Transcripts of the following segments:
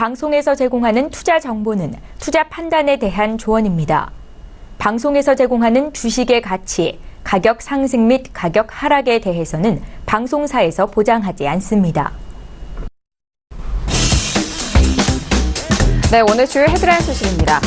방송에서 제공하는 투자 정보는 투자 판단에 대한 조언입니다. 방송에서 제공하는 주식의 가치, 가격 상승 및 가격 하락에 대해서는 방송사에서 보장하지 않습니다. 네, 오늘 주요 헤드라인 소식입니다.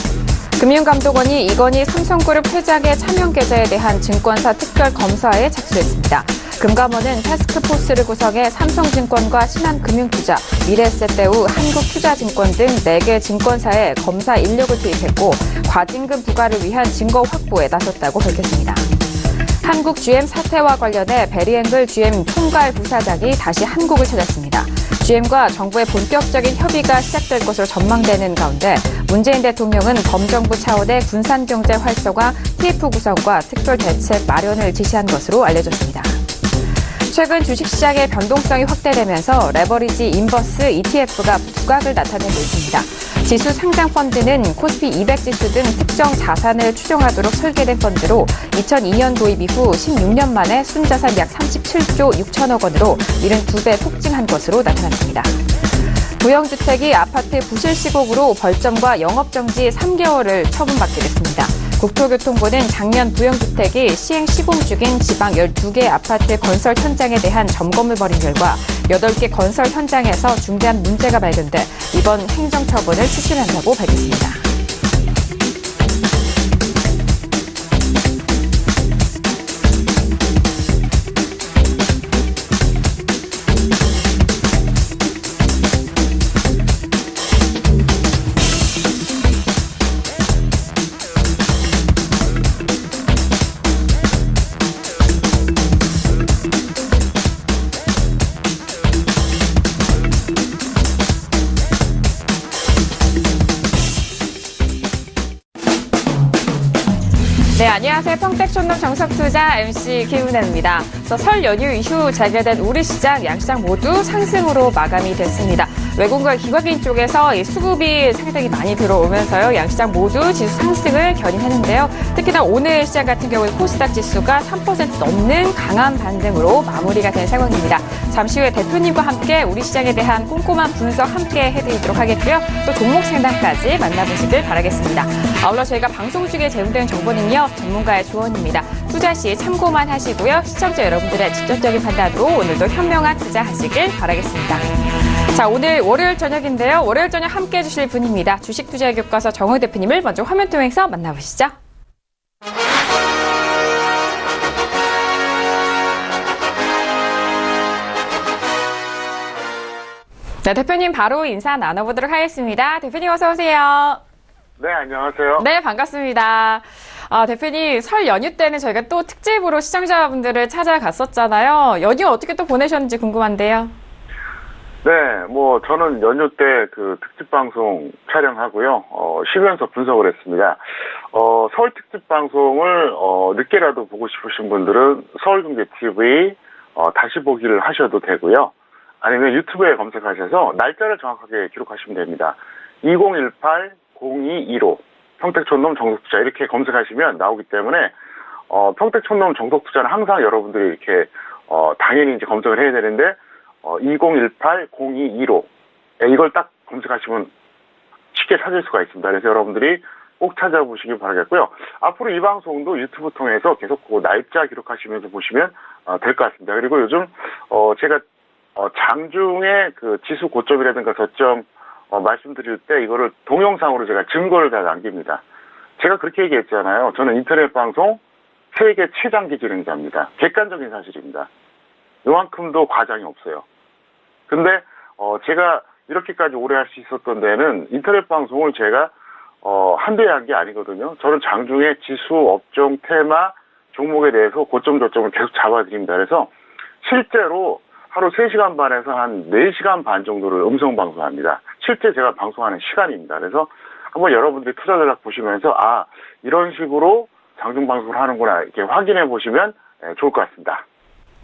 금융감독원이 이건희 삼성그룹 회장의 차명 계좌에 대한 증권사 특별검사에 착수했습니다. 금감원은 타스크포스를 구성해 삼성증권과 신한금융투자, 미래에셋대우, 한국투자증권 등 4개 증권사에 검사 인력을 투입했고 과징금 부과를 위한 증거 확보에 나섰다고 밝혔습니다. 한국 GM 사태와 관련해 베리앵글 GM 총괄 부사장이 다시 한국을 찾았습니다. GM과 정부의 본격적인 협의가 시작될 것으로 전망되는 가운데 문재인 대통령은 범정부 차원의 군산경제 활성화, TF 구성과 특별 대책 마련을 지시한 것으로 알려졌습니다. 최근 주식시장의 변동성이 확대되면서 레버리지 인버스 ETF가 두각을 나타내고 있습니다. 지수 상장 펀드는 코스피 200 지수 등 특정 자산을 추종하도록 설계된 펀드로 2002년 도입 이후 16년 만에 순자산 약 37조 6천억 원으로 72배 폭증한 것으로 나타났습니다. 부영주택이 아파트 부실 시국으로 벌점과 영업정지 3개월을 처분받게 됐습니다. 국토교통부는 작년 부영주택이 시행 시공 중인 지방 12개 아파트 건설 현장에 대한 점검을 벌인 결과 8개 건설 현장에서 중대한 문제가 발견돼 이번 행정처분을 추진한다고 밝혔습니다. 네, 안녕하세요. 평택촌놈 정석투자 MC 김은혜입니다. 설 연휴 이후 재개된 우리 시장, 양시장 모두 상승으로 마감이 됐습니다. 외국과 기관인 쪽에서 수급이 상당히 많이 들어오면서요. 양시장 모두 지수 상승을 견인했는데요. 특히나 오늘 시장 같은 경우에 코스닥 지수가 3% 넘는 강한 반등으로 마무리가 된 상황입니다. 잠시 후에 대표님과 함께 우리 시장에 대한 꼼꼼한 분석 함께 해드리도록 하겠고요. 또 종목 상담까지 만나보시길 바라겠습니다. 아울러 저희가 방송 중에 제공되는 정보는요. 전문가의 조언입니다. 투자 시 참고만 하시고요. 시청자 여러분들의 직접적인 판단으로 오늘도 현명한 투자하시길 바라겠습니다. 자, 오늘 월요일 저녁인데요. 월요일 저녁 함께 해주실 분입니다. 주식투자의 교과서 정우 대표님을 먼저 화면 통해서 만나보시죠. 네, 대표님 바로 인사 나눠보도록 하겠습니다. 대표님 어서 오세요. 네, 안녕하세요. 네, 반갑습니다. 대표님, 설 연휴 때는 저희가 또 특집으로 시청자분들을 찾아갔었잖아요. 연휴 어떻게 또 보내셨는지 궁금한데요. 네, 저는 연휴 때 그 특집 방송 촬영하고요. 쉬면서 분석을 했습니다. 서울 특집 방송을, 늦게라도 보고 싶으신 분들은 서울경제TV, 다시 보기를 하셔도 되고요. 아니면 유튜브에 검색하셔서 날짜를 정확하게 기록하시면 됩니다. 2018-0215 평택촌놈 정석투자 이렇게 검색하시면 나오기 때문에 평택촌놈 정석투자는 항상 여러분들이 이렇게 당연히 이제 검색을 해야 되는데 2018-0215 이걸 딱 검색하시면 쉽게 찾을 수가 있습니다. 그래서 여러분들이 꼭 찾아보시기 바라겠고요. 앞으로 이 방송도 유튜브 통해서 계속 그 날짜 기록하시면서 보시면 될 것 같습니다. 그리고 요즘 제가 장중에 그 지수 고점이라든가 저점 말씀드릴 때 이거를 동영상으로 제가 증거를 다 남깁니다. 제가 그렇게 얘기했잖아요. 저는 인터넷 방송 세계 최장기 진행자입니다. 객관적인 사실입니다. 요만큼도 과장이 없어요. 근데 제가 이렇게까지 오래 할 수 있었던 데는 인터넷 방송을 제가 한두 해 한 게 아니거든요. 저는 장중에 지수, 업종, 테마, 종목에 대해서 고점 저점을 계속 잡아드립니다. 그래서 실제로 하루 3시간 반에서 한 4시간 반 정도를 음성 방송합니다. 실제 제가 방송하는 시간입니다. 그래서 한번 여러분들이 투자 전략 보시면서 이런 식으로 장중 방송을 하는구나 이렇게 확인해 보시면 좋을 것 같습니다.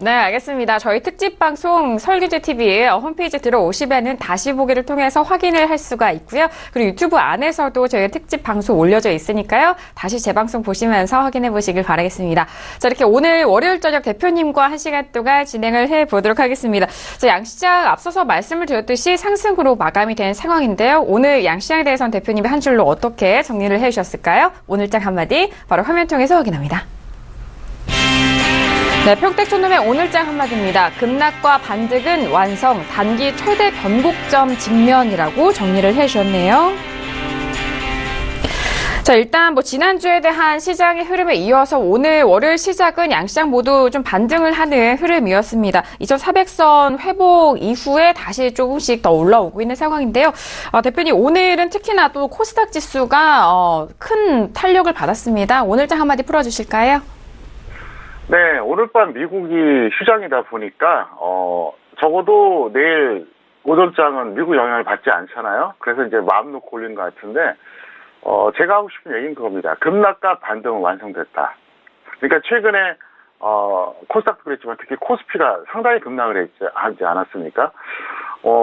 네, 알겠습니다. 저희 특집 방송 설계제 TV 홈페이지 들어오시면은 다시 보기를 통해서 확인을 할 수가 있고요. 그리고 유튜브 안에서도 저희 특집 방송 올려져 있으니까요. 다시 재방송 보시면서 확인해 보시길 바라겠습니다. 자, 이렇게 오늘 월요일 저녁 대표님과 1시간 동안 진행을 해 보도록 하겠습니다. 자, 양시장 앞서서 말씀을 드렸듯이 상승으로 마감이 된 상황인데요. 오늘 양시장에 대해서는 대표님이 한 줄로 어떻게 정리를 해 주셨을까요? 오늘장 한마디 바로 화면 통해서 확인합니다. 네, 평택촌놈의 오늘장 한마디입니다. 급락과 반등은 완성, 단기 최대 변곡점 직면이라고 정리를 해주셨네요. 자, 일단 지난주에 대한 시장의 흐름에 이어서 오늘 월요일 시작은 양시장 모두 좀 반등을 하는 흐름이었습니다. 2400선 회복 이후에 다시 조금씩 더 올라오고 있는 상황인데요. 대표님, 오늘은 특히나 또 코스닥 지수가 큰 탄력을 받았습니다. 오늘장 한마디 풀어주실까요? 네, 오늘 밤 미국이 휴장이다 보니까 적어도 내일 오전장은 미국 영향을 받지 않잖아요. 그래서 이제 마음 놓고 올린 것 같은데 제가 하고 싶은 얘기는 그겁니다. 급락과 반등은 완성됐다. 그러니까 최근에 코스닥도 그랬지만 특히 코스피가 상당히 급락을 하지 않았습니까?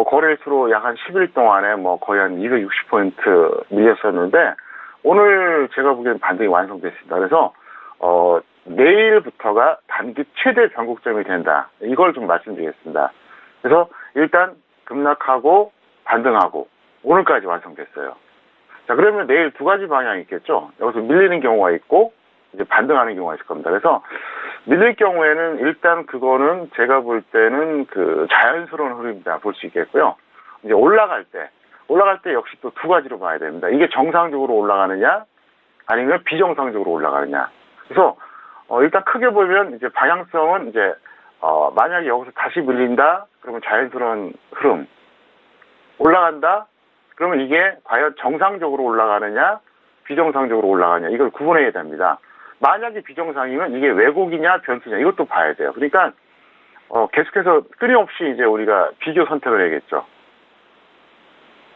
거래일수로 약 한 10일 동안에 거의 한 260포인트 밀렸었는데 오늘 제가 보기엔 반등이 완성됐습니다. 그래서 내일부터가 단기 최대 변곡점이 된다. 이걸 좀 말씀드리겠습니다. 그래서 일단 급락하고 반등하고 오늘까지 완성됐어요. 자, 그러면 내일 두 가지 방향이 있겠죠. 여기서 밀리는 경우가 있고 이제 반등하는 경우가 있을 겁니다. 그래서 밀릴 경우에는 일단 그거는 제가 볼 때는 그 자연스러운 흐름이다 볼 수 있겠고요. 이제 올라갈 때 역시 또 두 가지로 봐야 됩니다. 이게 정상적으로 올라가느냐 아니면 비정상적으로 올라가느냐. 그래서 일단 크게 보면 이제 방향성은 이제 만약에 여기서 다시 밀린다 그러면 자연스러운 흐름 올라간다 그러면 이게 과연 정상적으로 올라가느냐 비정상적으로 올라가느냐 이걸 구분해야 됩니다. 만약에 비정상이면 이게 왜곡이냐 변수냐 이것도 봐야 돼요. 그러니까 계속해서 끊임없이 이제 우리가 비교 선택을 해야겠죠.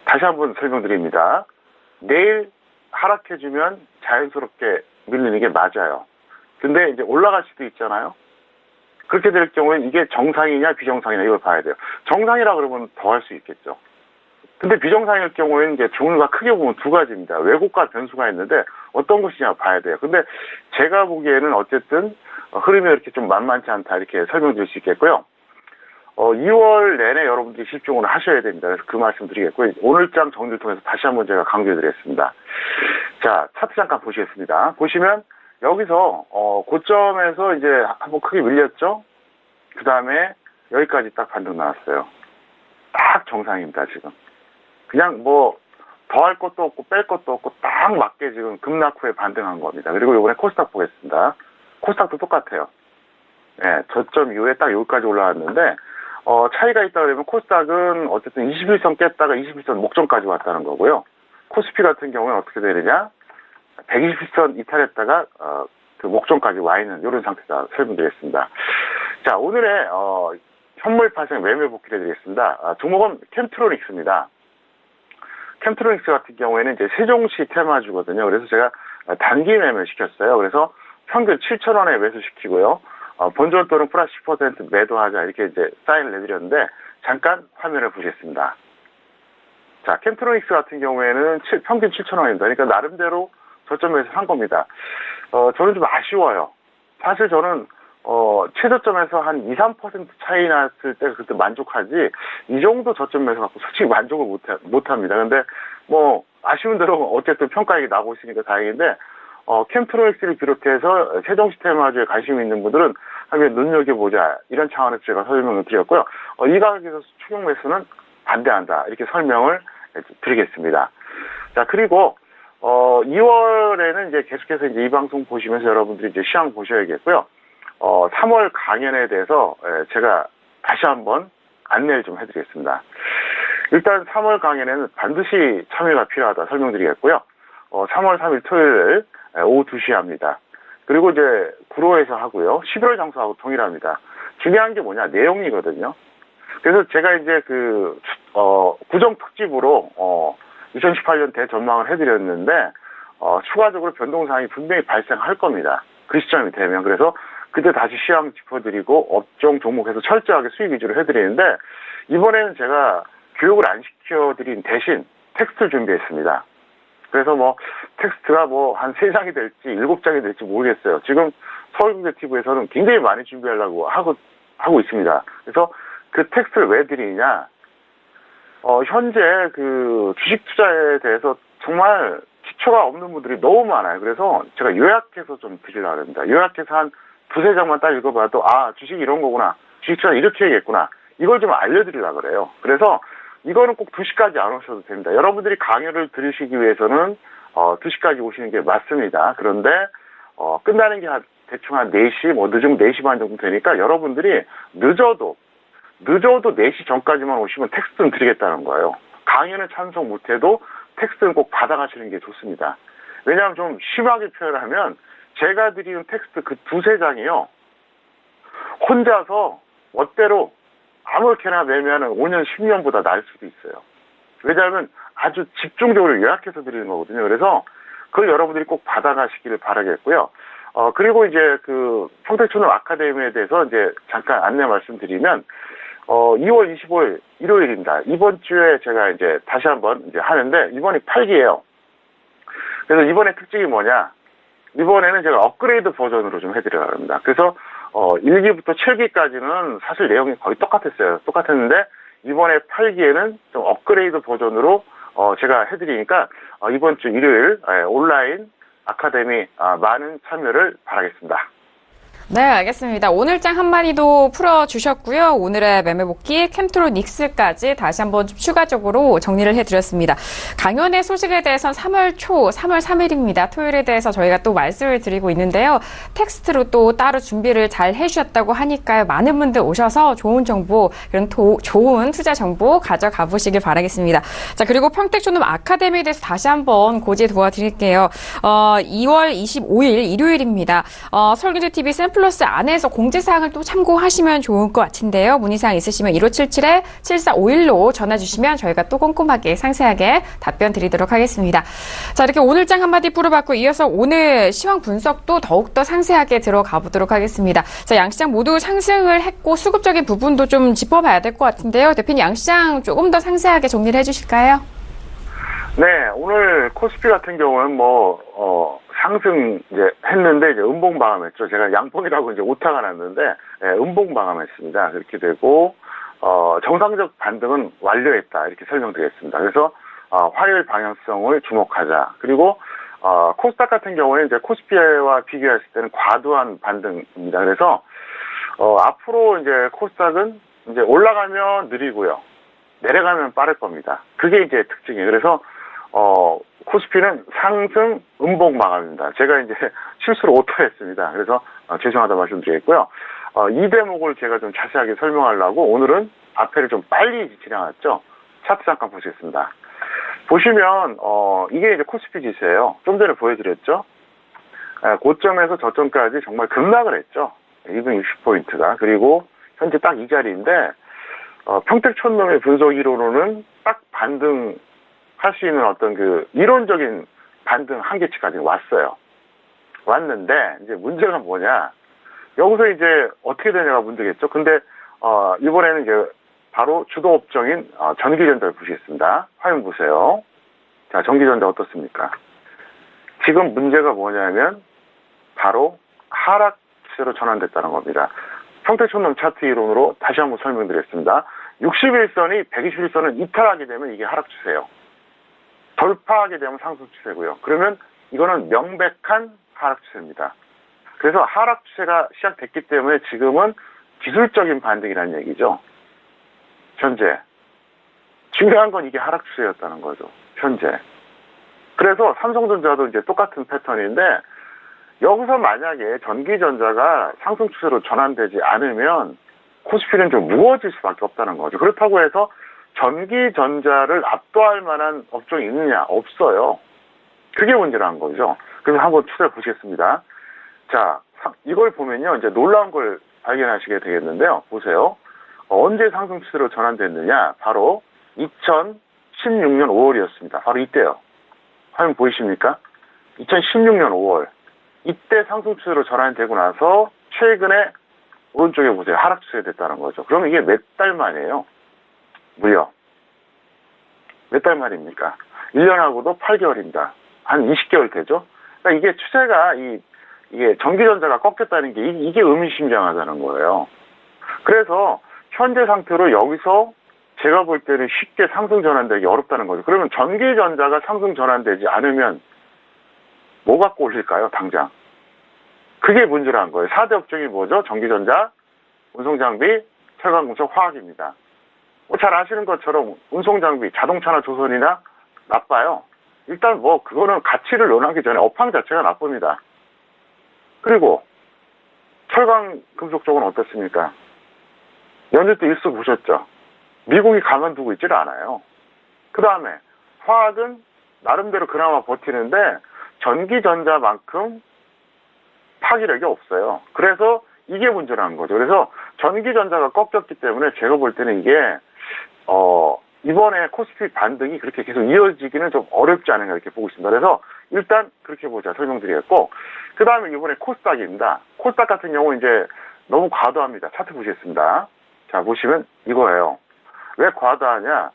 다시 한번 설명드립니다. 내일 하락해주면 자연스럽게 밀리는 게 맞아요. 근데 이제 올라갈 수도 있잖아요. 그렇게 될 경우엔 이게 정상이냐 비정상이냐 이걸 봐야 돼요. 정상이라 그러면 더 할 수 있겠죠. 근데 비정상일 경우에는 이제 종류가 크게 보면 두 가지입니다. 왜곡과 변수가 있는데 어떤 것이냐 봐야 돼요. 근데 제가 보기에는 어쨌든 흐름이 이렇게 좀 만만치 않다 이렇게 설명드릴 수 있겠고요. 2월 내내 여러분들이 집중을 하셔야 됩니다. 그래서 그 말씀 드리겠고요. 오늘장 정리를 통해서 다시 한번 제가 강조해 드리겠습니다. 자, 차트 잠깐 보시겠습니다. 보시면 여기서 고점에서 이제 한번 크게 밀렸죠. 그 다음에 여기까지 딱 반등 나왔어요. 딱 정상입니다. 지금 그냥 더 할 것도 없고 뺄 것도 없고 딱 맞게 지금 급락 후에 반등한 겁니다. 그리고 이번에 코스닥 보겠습니다. 코스닥도 똑같아요. 네, 저점 이후에 딱 여기까지 올라왔는데 차이가 있다 그러면 코스닥은 어쨌든 21선 깼다가 21선 목전까지 왔다는 거고요. 코스피 같은 경우는 어떻게 되느냐 120선 이탈했다가 그 목전까지 와 있는 이런 상태다 설명드리겠습니다. 자, 오늘의 현물 파생 매매 복귀를 해드리겠습니다. 종목은 캠트로닉스입니다. 캠트로닉스 같은 경우에는 이제 세종시 테마주거든요. 그래서 제가 단기 매매 시켰어요. 그래서 평균 7,000원에 매수시키고요. 본전 또는 플러스 10% 매도하자 이렇게 이제 사인을 내드렸는데 잠깐 화면을 보시겠습니다. 자, 캠트로닉스 같은 경우에는 평균 7,000원입니다. 그러니까 나름대로 저점에서 산 겁니다. 저는 좀 아쉬워요. 사실 저는 최저점에서 한 2-3% 차이 났을 때 그때 만족하지 이 정도 저점에서 갖고 솔직히 만족을 못합니다. 근데 아쉬운 대로 어쨌든 평가액이 나오고 있으니까 다행인데 캠트로닉스를 비롯해서 세종시 테마주에 관심 있는 분들은 한번 눈여겨보자 이런 차원에서 제가 설명을 드렸고요. 이 가격에서 추격 매수는 반대한다 이렇게 설명을 드리겠습니다. 자, 그리고 2월에는 이제 계속해서 이제 이 방송 보시면서 여러분들이 이제 시황 보셔야겠고요. 3월 강연에 대해서 제가 다시 한번 안내를 좀 해드리겠습니다. 일단 3월 강연에는 반드시 참여가 필요하다 설명드리겠고요. 3월 3일 토요일 오후 2시에 합니다. 그리고 이제 구로에서 하고요. 11월 장소하고 동일합니다. 중요한 게 뭐냐? 내용이거든요. 그래서 제가 이제 구정 특집으로 2018년 대전망을 해드렸는데 추가적으로 변동사항이 분명히 발생할 겁니다. 그 시점이 되면. 그래서 그때 다시 시황 짚어드리고 업종 종목에서 철저하게 수익 위주로 해드리는데 이번에는 제가 교육을 안 시켜드린 대신 텍스트를 준비했습니다. 그래서 뭐 텍스트가 뭐 한 3장이 될지 7장이 될지 모르겠어요. 지금 서울경제TV에서는 굉장히 많이 준비하려고 하고 있습니다. 그래서 그 텍스트를 왜 드리냐? 현재 그 주식 투자에 대해서 정말 기초가 없는 분들이 너무 많아요. 그래서 제가 요약해서 좀 드리려고 합니다. 요약해서 한 2-3장만 딱 읽어봐도 주식이 이런 거구나. 주식 투자는 이렇게 해야겠구나. 이걸 좀 알려드리려고 그래요. 그래서 이거는 꼭 2시까지 안 오셔도 됩니다. 여러분들이 강의를 들으시기 위해서는 2시까지 오시는 게 맞습니다. 그런데 끝나는 게 대충 한 4시, 뭐 늦으면 4시 반 정도 되니까 여러분들이 늦어도 4시 전까지만 오시면 텍스트는 드리겠다는 거예요. 강의는 찬성 못해도 텍스트는 꼭 받아가시는 게 좋습니다. 왜냐하면 좀 심하게 표현하면 제가 드리는 텍스트 그 2-3장이요. 혼자서 멋대로 아무렇게나 매면 5년, 10년보다 날 수도 있어요. 왜냐하면 아주 집중적으로 요약해서 드리는 거거든요. 그래서 그걸 여러분들이 꼭 받아가시기를 바라겠고요. 그리고 이제 그 평택초능 아카데미에 대해서 이제 잠깐 안내 말씀드리면 2월 25일 일요일입니다. 이번 주에 제가 이제 다시 한번 이제 하는데 이번이 8기예요. 그래서 이번에 특징이 뭐냐? 이번에는 제가 업그레이드 버전으로 좀 해드리려고 합니다. 그래서 1기부터 7기까지는 사실 내용이 거의 똑같았어요. 똑같았는데 이번에 8기에는 좀 업그레이드 버전으로 제가 해드리니까 이번 주 일요일 온라인 아카데미 많은 참여를 바라겠습니다. 네, 알겠습니다. 오늘장 한마디도 풀어주셨고요. 오늘의 매매복귀, 캠트로닉스까지 다시 한번 좀 추가적으로 정리를 해드렸습니다. 강연의 소식에 대해서는 3월 3일입니다. 토요일에 대해서 저희가 또 말씀을 드리고 있는데요. 텍스트로 또 따로 준비를 잘 해주셨다고 하니까요. 많은 분들 오셔서 좋은 정보, 그런 좋은 투자 정보 가져가 보시길 바라겠습니다. 자, 그리고 평택초능 아카데미에 대해서 다시 한번 고지 도와드릴게요. 2월 25일 일요일입니다. 서울경제TV 샘플러스 안에서 공지사항을 또 참고하시면 좋을 것 같은데요. 문의사항 있으시면 1577-7451로 전화 주시면 저희가 또 꼼꼼하게 상세하게 답변 드리도록 하겠습니다. 자, 이렇게 오늘장 한마디 풀어봤고 이어서 오늘 시황 분석도 더욱더 상세하게 들어가 보도록 하겠습니다. 자, 양시장 모두 상승을 했고 수급적인 부분도 좀 짚어봐야 될 것 같은데요. 대표님 양시장 조금 더 상세하게 정리를 해주실까요? 네, 오늘 코스피 같은 경우는 상승 이제 했는데 이제 음봉 마감했죠. 제가 양봉이라고 이제 오타가 났는데 음봉 마감했습니다. 그렇게 되고 정상적 반등은 완료했다 이렇게 설명드리겠습니다. 그래서 화요일 방향성을 주목하자. 그리고 코스닥 같은 경우는 이제 코스피와 비교했을 때는 과도한 반등입니다. 그래서 앞으로 이제 코스닥은 이제 올라가면 느리고요. 내려가면 빠를 겁니다. 그게 이제 특징이에요. 그래서 코스피는 상승 음봉 마감입니다. 제가 이제 실수로 오타했습니다. 그래서 죄송하다 말씀드리겠고요. 이 대목을 제가 좀 자세하게 설명하려고 오늘은 앞에를 좀 빨리 진행했죠. 차트 잠깐 보시겠습니다. 보시면 이게 이제 코스피 지수예요. 좀 전에 보여드렸죠. 고점에서 저점까지 정말 급락을 했죠. 260포인트가. 그리고 현재 딱 이 자리인데 평택촌놈의 분석 이론으로는 딱 반등 할 수 있는 어떤 그 이론적인 반등 한계치까지 왔어요. 왔는데 이제 문제가 뭐냐? 여기서 이제 어떻게 되냐가 문제겠죠. 근데 이번에는 이제 바로 주도 업종인 전기전자를 보시겠습니다. 화면 보세요. 자, 전기전자 어떻습니까? 지금 문제가 뭐냐면 바로 하락 추세로 전환됐다는 겁니다. 평택촌놈 차트 이론으로 다시 한번 설명드리겠습니다. 61선이 121선을 이탈하게 되면 이게 하락 추세예요. 돌파하게 되면 상승 추세고요. 그러면 이거는 명백한 하락 추세입니다. 그래서 하락 추세가 시작됐기 때문에 지금은 기술적인 반등이라는 얘기죠. 현재. 중요한 건 이게 하락 추세였다는 거죠. 현재. 그래서 삼성전자도 이제 똑같은 패턴인데 여기서 만약에 전기전자가 상승 추세로 전환되지 않으면 코스피는 좀 무거워질 수밖에 없다는 거죠. 그렇다고 해서 전기전자를 압도할 만한 업종이 있느냐? 없어요. 그게 문제라는 거죠. 그래서 한번 추세를 보시겠습니다. 자, 이걸 보면요. 이제 놀라운 걸 발견하시게 되겠는데요. 보세요. 언제 상승 추세로 전환됐느냐? 바로 2016년 5월이었습니다. 바로 이때요. 화면 보이십니까? 2016년 5월. 이때 상승 추세로 전환되고 나서 최근에 오른쪽에 보세요. 하락 추세가 됐다는 거죠. 그러면 이게 몇 달 만이에요? 무려. 몇 달 만입니까? 1년하고도 8개월입니다. 한 20개월 되죠? 그러니까 이게 추세가, 이게 전기전자가 꺾였다는 게 이게 의미심장하다는 거예요. 그래서 현재 상태로 여기서 제가 볼 때는 쉽게 상승 전환되기 어렵다는 거죠. 그러면 전기전자가 상승 전환되지 않으면 뭐 갖고 올릴까요, 당장? 그게 문제라는 거예요. 4대 업종이 뭐죠? 전기전자, 운송장비, 철강금속, 화학입니다. 잘 아시는 것처럼 운송장비, 자동차나 조선이나 나빠요. 일단 그거는 가치를 논하기 전에 업황 자체가 나쁩니다. 그리고 철강금속 쪽은 어떻습니까? 연일 때 일수 보셨죠? 미국이 가만두고 있지를 않아요. 그 다음에 화학은 나름대로 그나마 버티는데 전기전자만큼 파괴력이 없어요. 그래서 이게 문제라는 거죠. 그래서 전기전자가 꺾였기 때문에 제가 볼 때는 이게 이번에 코스피 반등이 그렇게 계속 이어지기는 좀 어렵지 않은가 이렇게 보고 있습니다. 그래서 일단 그렇게 보자 설명드리겠고, 그 다음에 이번에 코스닥입니다. 코스닥 같은 경우 이제 너무 과도합니다. 차트 보시겠습니다. 자, 보시면 이거예요. 왜 과도하냐?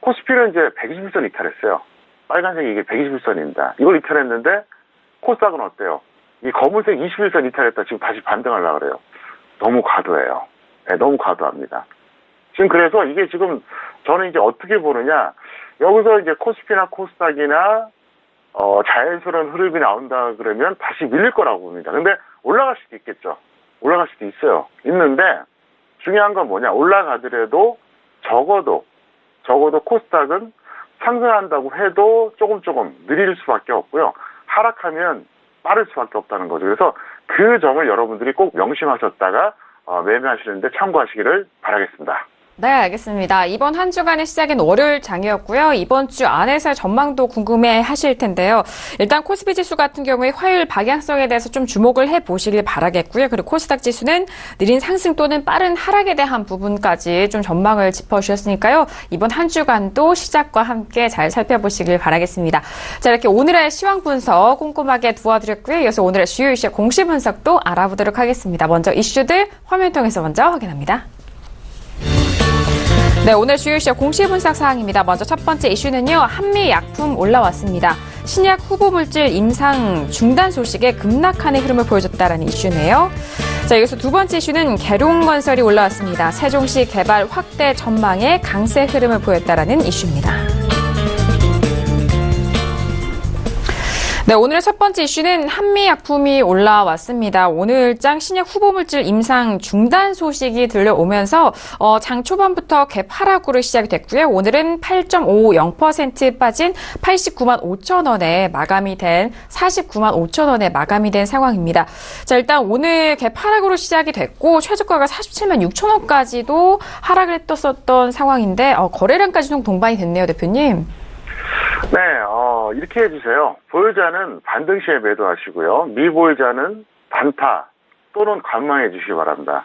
코스피는 이제 121선 이탈했어요. 빨간색이 이게 121선입니다. 이걸 이탈했는데 코스닥은 어때요? 이 검은색 21선 이탈했다 지금 다시 반등하려고 그래요. 너무 과도해요. 네, 너무 과도합니다. 지금 그래서 이게 지금 저는 이제 어떻게 보느냐, 여기서 이제 코스피나 코스닥이나 자연스러운 흐름이 나온다 그러면 다시 밀릴 거라고 봅니다. 근데 올라갈 수도 있겠죠. 올라갈 수도 있어요. 있는데 중요한 건 뭐냐, 올라가더라도 적어도 코스닥은 상승한다고 해도 조금 느릴 수밖에 없고요. 하락하면 빠를 수밖에 없다는 거죠. 그래서 그 점을 여러분들이 꼭 명심하셨다가 매매하시는데 참고하시기를 바라겠습니다. 네, 알겠습니다. 이번 한 주간의 시작은 월요일 장이었고요. 이번 주 안에서의 전망도 궁금해 하실 텐데요. 일단 코스피 지수 같은 경우에 화요일 방향성에 대해서 좀 주목을 해보시길 바라겠고요. 그리고 코스닥 지수는 느린 상승 또는 빠른 하락에 대한 부분까지 좀 전망을 짚어주셨으니까요. 이번 한 주간도 시작과 함께 잘 살펴보시길 바라겠습니다. 자, 이렇게 오늘의 시황 분석 꼼꼼하게 도와드렸고요. 이어서 오늘의 주요 이슈 공시 분석도 알아보도록 하겠습니다. 먼저 이슈들 화면 통해서 먼저 확인합니다. 네, 오늘 주요 이슈 공시 분석 사항입니다. 먼저 첫 번째 이슈는요, 한미약품 올라왔습니다. 신약 후보 물질 임상 중단 소식에 급락하는 흐름을 보여줬다는 이슈네요. 자, 여기서 두 번째 이슈는 계룡건설이 올라왔습니다. 세종시 개발 확대 전망에 강세 흐름을 보였다는 이슈입니다. 네, 오늘의 첫 번째 이슈는 한미약품이 올라왔습니다. 오늘장 신약 후보물질 임상 중단 소식이 들려오면서 장 초반부터 갭 하락으로 시작이 됐고요. 오늘은 8.50% 빠진 89만 5천 원에 마감이 된 49만 5천 원에 마감이 된 상황입니다. 자, 일단 오늘 갭 하락으로 시작이 됐고 최저가가 47만 6천 원까지도 하락을 했었던 상황인데 거래량까지 좀 동반이 됐네요, 대표님. 네, 이렇게 해주세요. 보유자는 반등 시에 매도하시고요. 미보유자는 단타 또는 관망해 주시기 바랍니다.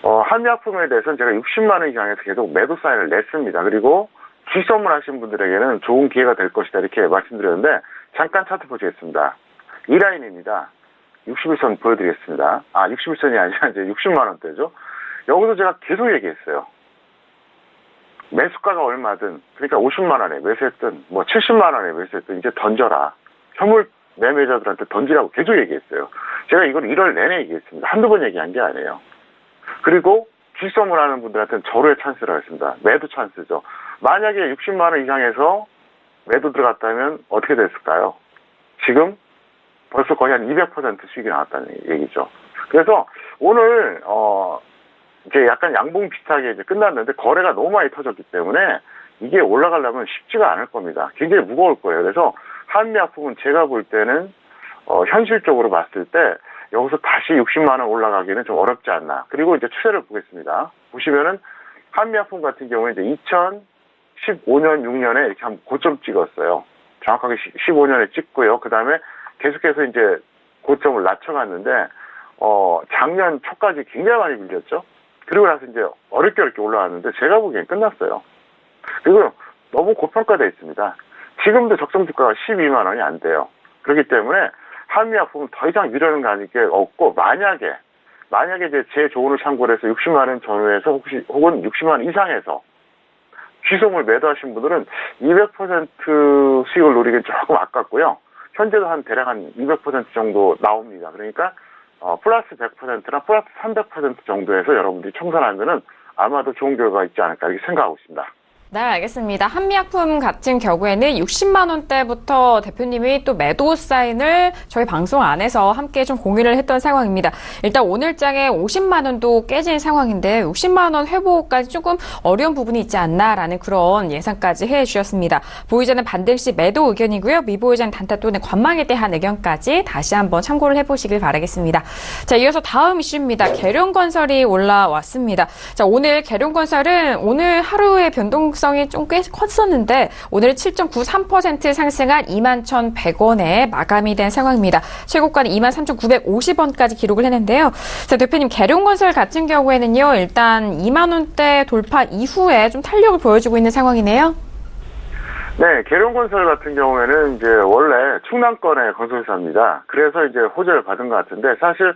한미약품에 대해서는 제가 60만 원 이상에서 계속 매도 사인을 냈습니다. 그리고 주식선물 하신 분들에게는 좋은 기회가 될 것이다 이렇게 말씀드렸는데, 잠깐 차트 보시겠습니다. 이 라인입니다. 61선 보여드리겠습니다. 61선이 아니라 이제 60만 원대죠. 여기서 제가 계속 얘기했어요. 매수가가 얼마든, 그러니까 50만 원에 매수했든 70만 원에 매수했든 이제 던져라. 현물 매매자들한테 던지라고 계속 얘기했어요. 제가 이걸 1월 내내 얘기했습니다. 한두 번 얘기한 게 아니에요. 그리고 주식선물 하는 분들한테는 절호의 찬스라고 했습니다. 매도 찬스죠. 만약에 60만 원 이상에서 매도 들어갔다면 어떻게 됐을까요? 지금 벌써 거의 한 200% 수익이 나왔다는 얘기죠. 그래서 오늘 이제 약간 양봉 비슷하게 이제 끝났는데 거래가 너무 많이 터졌기 때문에 이게 올라가려면 쉽지가 않을 겁니다. 굉장히 무거울 거예요. 그래서 한미약품은 제가 볼 때는 현실적으로 봤을 때 여기서 다시 60만 원 올라가기는 좀 어렵지 않나. 그리고 이제 추세를 보겠습니다. 보시면은 한미약품 같은 경우에 이제 2015년, 6년에 이렇게 한 고점 찍었어요. 정확하게 15년에 찍고요. 그 다음에 계속해서 이제 고점을 낮춰갔는데 작년 초까지 굉장히 많이 밀렸죠. 그리고 나서 이제 어렵게 올라왔는데 제가 보기엔 끝났어요. 그리고 너무 고평가되어 있습니다. 지금도 적정 주가가 12만 원이 안 돼요. 그렇기 때문에 한미약품은 더 이상 미루는 게 없고, 만약에 이제 제 조언을 참고로 해서 60만 원 전후에서 혹은 60만 원 이상에서 귀송을 매도하신 분들은 200% 수익을 노리기엔 조금 아깝고요. 현재도 대략 한 200% 정도 나옵니다. 그러니까 플러스 100%나 플러스 300% 정도에서 여러분들이 청산하면은 아마도 좋은 결과가 있지 않을까 이렇게 생각하고 있습니다. 네, 알겠습니다. 한미약품 같은 경우에는 60만 원대부터 대표님이 또 매도 사인을 저희 방송 안에서 함께 좀 공유를 했던 상황입니다. 일단 오늘장에 50만 원도 깨진 상황인데 60만 원 회복까지 조금 어려운 부분이 있지 않나라는 그런 예상까지 해주셨습니다. 보유자는 반드시 매도 의견이고요. 미보유자는 단타 또는 관망에 대한 의견까지 다시 한번 참고를 해보시길 바라겠습니다. 자, 이어서 다음 이슈입니다. 계룡건설이 올라왔습니다. 자, 오늘 계룡건설은 오늘 하루의 변동성이 좀 꽤 컸었는데 오늘 7.93% 상승한 21,100원에 마감이 된 상황입니다. 최고가는 23,950원까지 기록을 했는데요. 자, 대표님, 계룡건설 같은 경우에는요, 일단 2만 원대 돌파 이후에 좀 탄력을 보여주고 있는 상황이네요. 네, 계룡건설 같은 경우에는 이제 원래 충남권의 건설사입니다. 그래서 이제 호재를 받은 것 같은데, 사실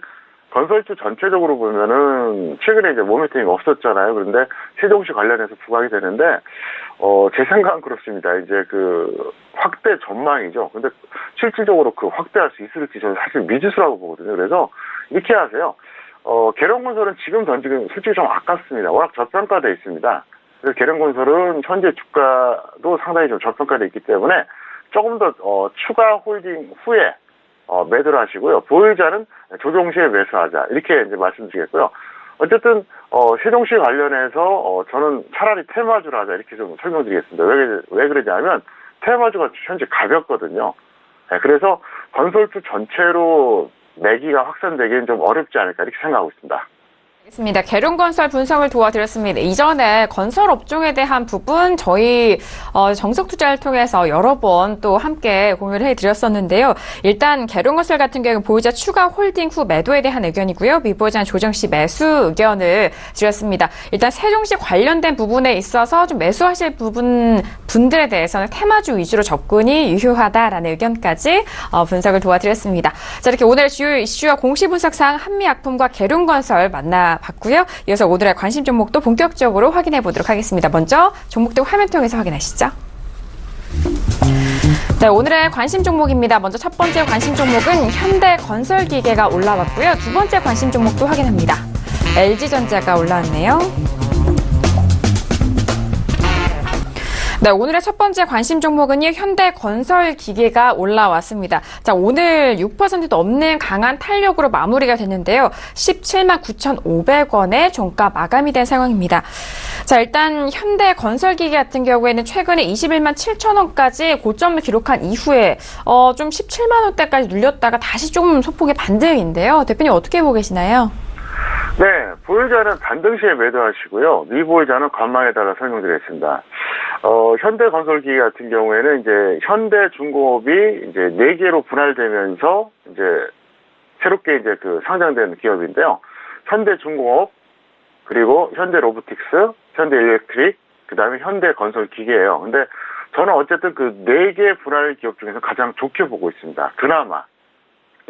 건설주 전체적으로 보면은 최근에 이제 모멘텀이 없었잖아요. 그런데 세종시 관련해서 부각이 되는데, 제 생각은 그렇습니다. 이제 그 확대 전망이죠. 근데 실질적으로 그 확대할 수 있을지 저는 사실 미지수라고 보거든요. 그래서 이렇게 하세요. 계룡건설은 지금 던지기는 솔직히 좀 아깝습니다. 워낙 저평가되어 있습니다. 그래서 계룡건설은 현재 주가도 상당히 좀 저평가되어 있기 때문에 조금 더 추가 홀딩 후에 매도를 하시고요. 보유자는 조정 시에 매수하자. 이렇게 이제 말씀드리겠고요. 어쨌든, 세종시 관련해서, 저는 차라리 테마주를 하자. 이렇게 좀 설명드리겠습니다. 왜 그러냐면, 테마주가 현재 가볍거든요. 네, 그래서 건설주 전체로 매기가 확산되기는 좀 어렵지 않을까. 이렇게 생각하고 있습니다. 알겠습니다. 계룡건설 분석을 도와드렸습니다. 이전에 건설 업종에 대한 부분 저희 정석투자를 통해서 여러 번 또 함께 공유를 해드렸었는데요. 일단 계룡건설 같은 경우는 보유자 추가 홀딩 후 매도에 대한 의견이고요. 미보유자는 조정 시 매수 의견을 드렸습니다. 일단 세종시 관련된 부분에 있어서 좀 매수하실 분들에 대해서는 테마주 위주로 접근이 유효하다라는 의견까지 분석을 도와드렸습니다. 자, 이렇게 오늘 주요 이슈와 공시 분석상 한미약품과 계룡건설 봤고요. 이어서 오늘의 관심 종목도 본격적으로 확인해 보도록 하겠습니다. 먼저 종목들 화면 통해서 확인하시죠. 네, 오늘의 관심 종목입니다. 먼저 첫 번째 관심 종목은 현대건설기계가 올라왔고요. 두 번째 관심 종목도 확인합니다. LG전자가 올라왔네요. 네, 오늘의 첫 번째 관심 종목은요, 현대건설기계가 올라왔습니다. 자, 오늘 6%도 없는 강한 탄력으로 마무리가 됐는데요. 17만 9,500원에 종가 마감이 된 상황입니다. 자, 일단 현대건설기계 같은 경우에는 최근에 21만 7천원까지 고점을 기록한 이후에 좀 17만 원대까지 눌렸다가 다시 좀 소폭의 반등인데요. 대표님 어떻게 보고 계시나요? 네, 보유자는 반등 시에 매도하시고요. 미보유자는 관망에 따라 설명드리겠습니다. 현대건설기계 같은 경우에는 이제 현대중공업이 이제 4개로 분할되면서 이제 새롭게 이제 그 상장된 기업인데요. 현대중공업, 그리고 현대로보틱스, 현대일렉트릭, 그 다음에 현대건설기계예요. 근데 저는 어쨌든 그 4개 분할 기업 중에서 가장 좋게 보고 있습니다. 그나마.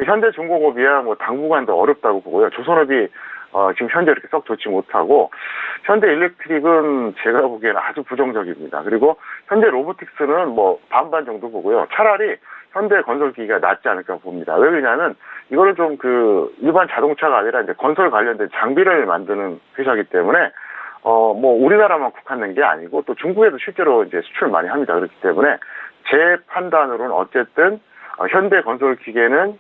현대중공업이야 뭐 당분간 더 어렵다고 보고요. 조선업이 지금 현재 이렇게 썩 좋지 못하고, 현대일렉트릭은 제가 보기에는 아주 부정적입니다. 그리고 현대로보틱스는 뭐 반반 정도 보고요. 차라리 현대건설기계가 낫지 않을까 봅니다. 왜 그러냐면 이거는 좀 그 일반 자동차가 아니라 이제 건설 관련된 장비를 만드는 회사이기 때문에 뭐 우리나라만 국한된 게 아니고 또 중국에도 실제로 이제 수출 많이 합니다. 그렇기 때문에 제 판단으로는 어쨌든 현대건설기계는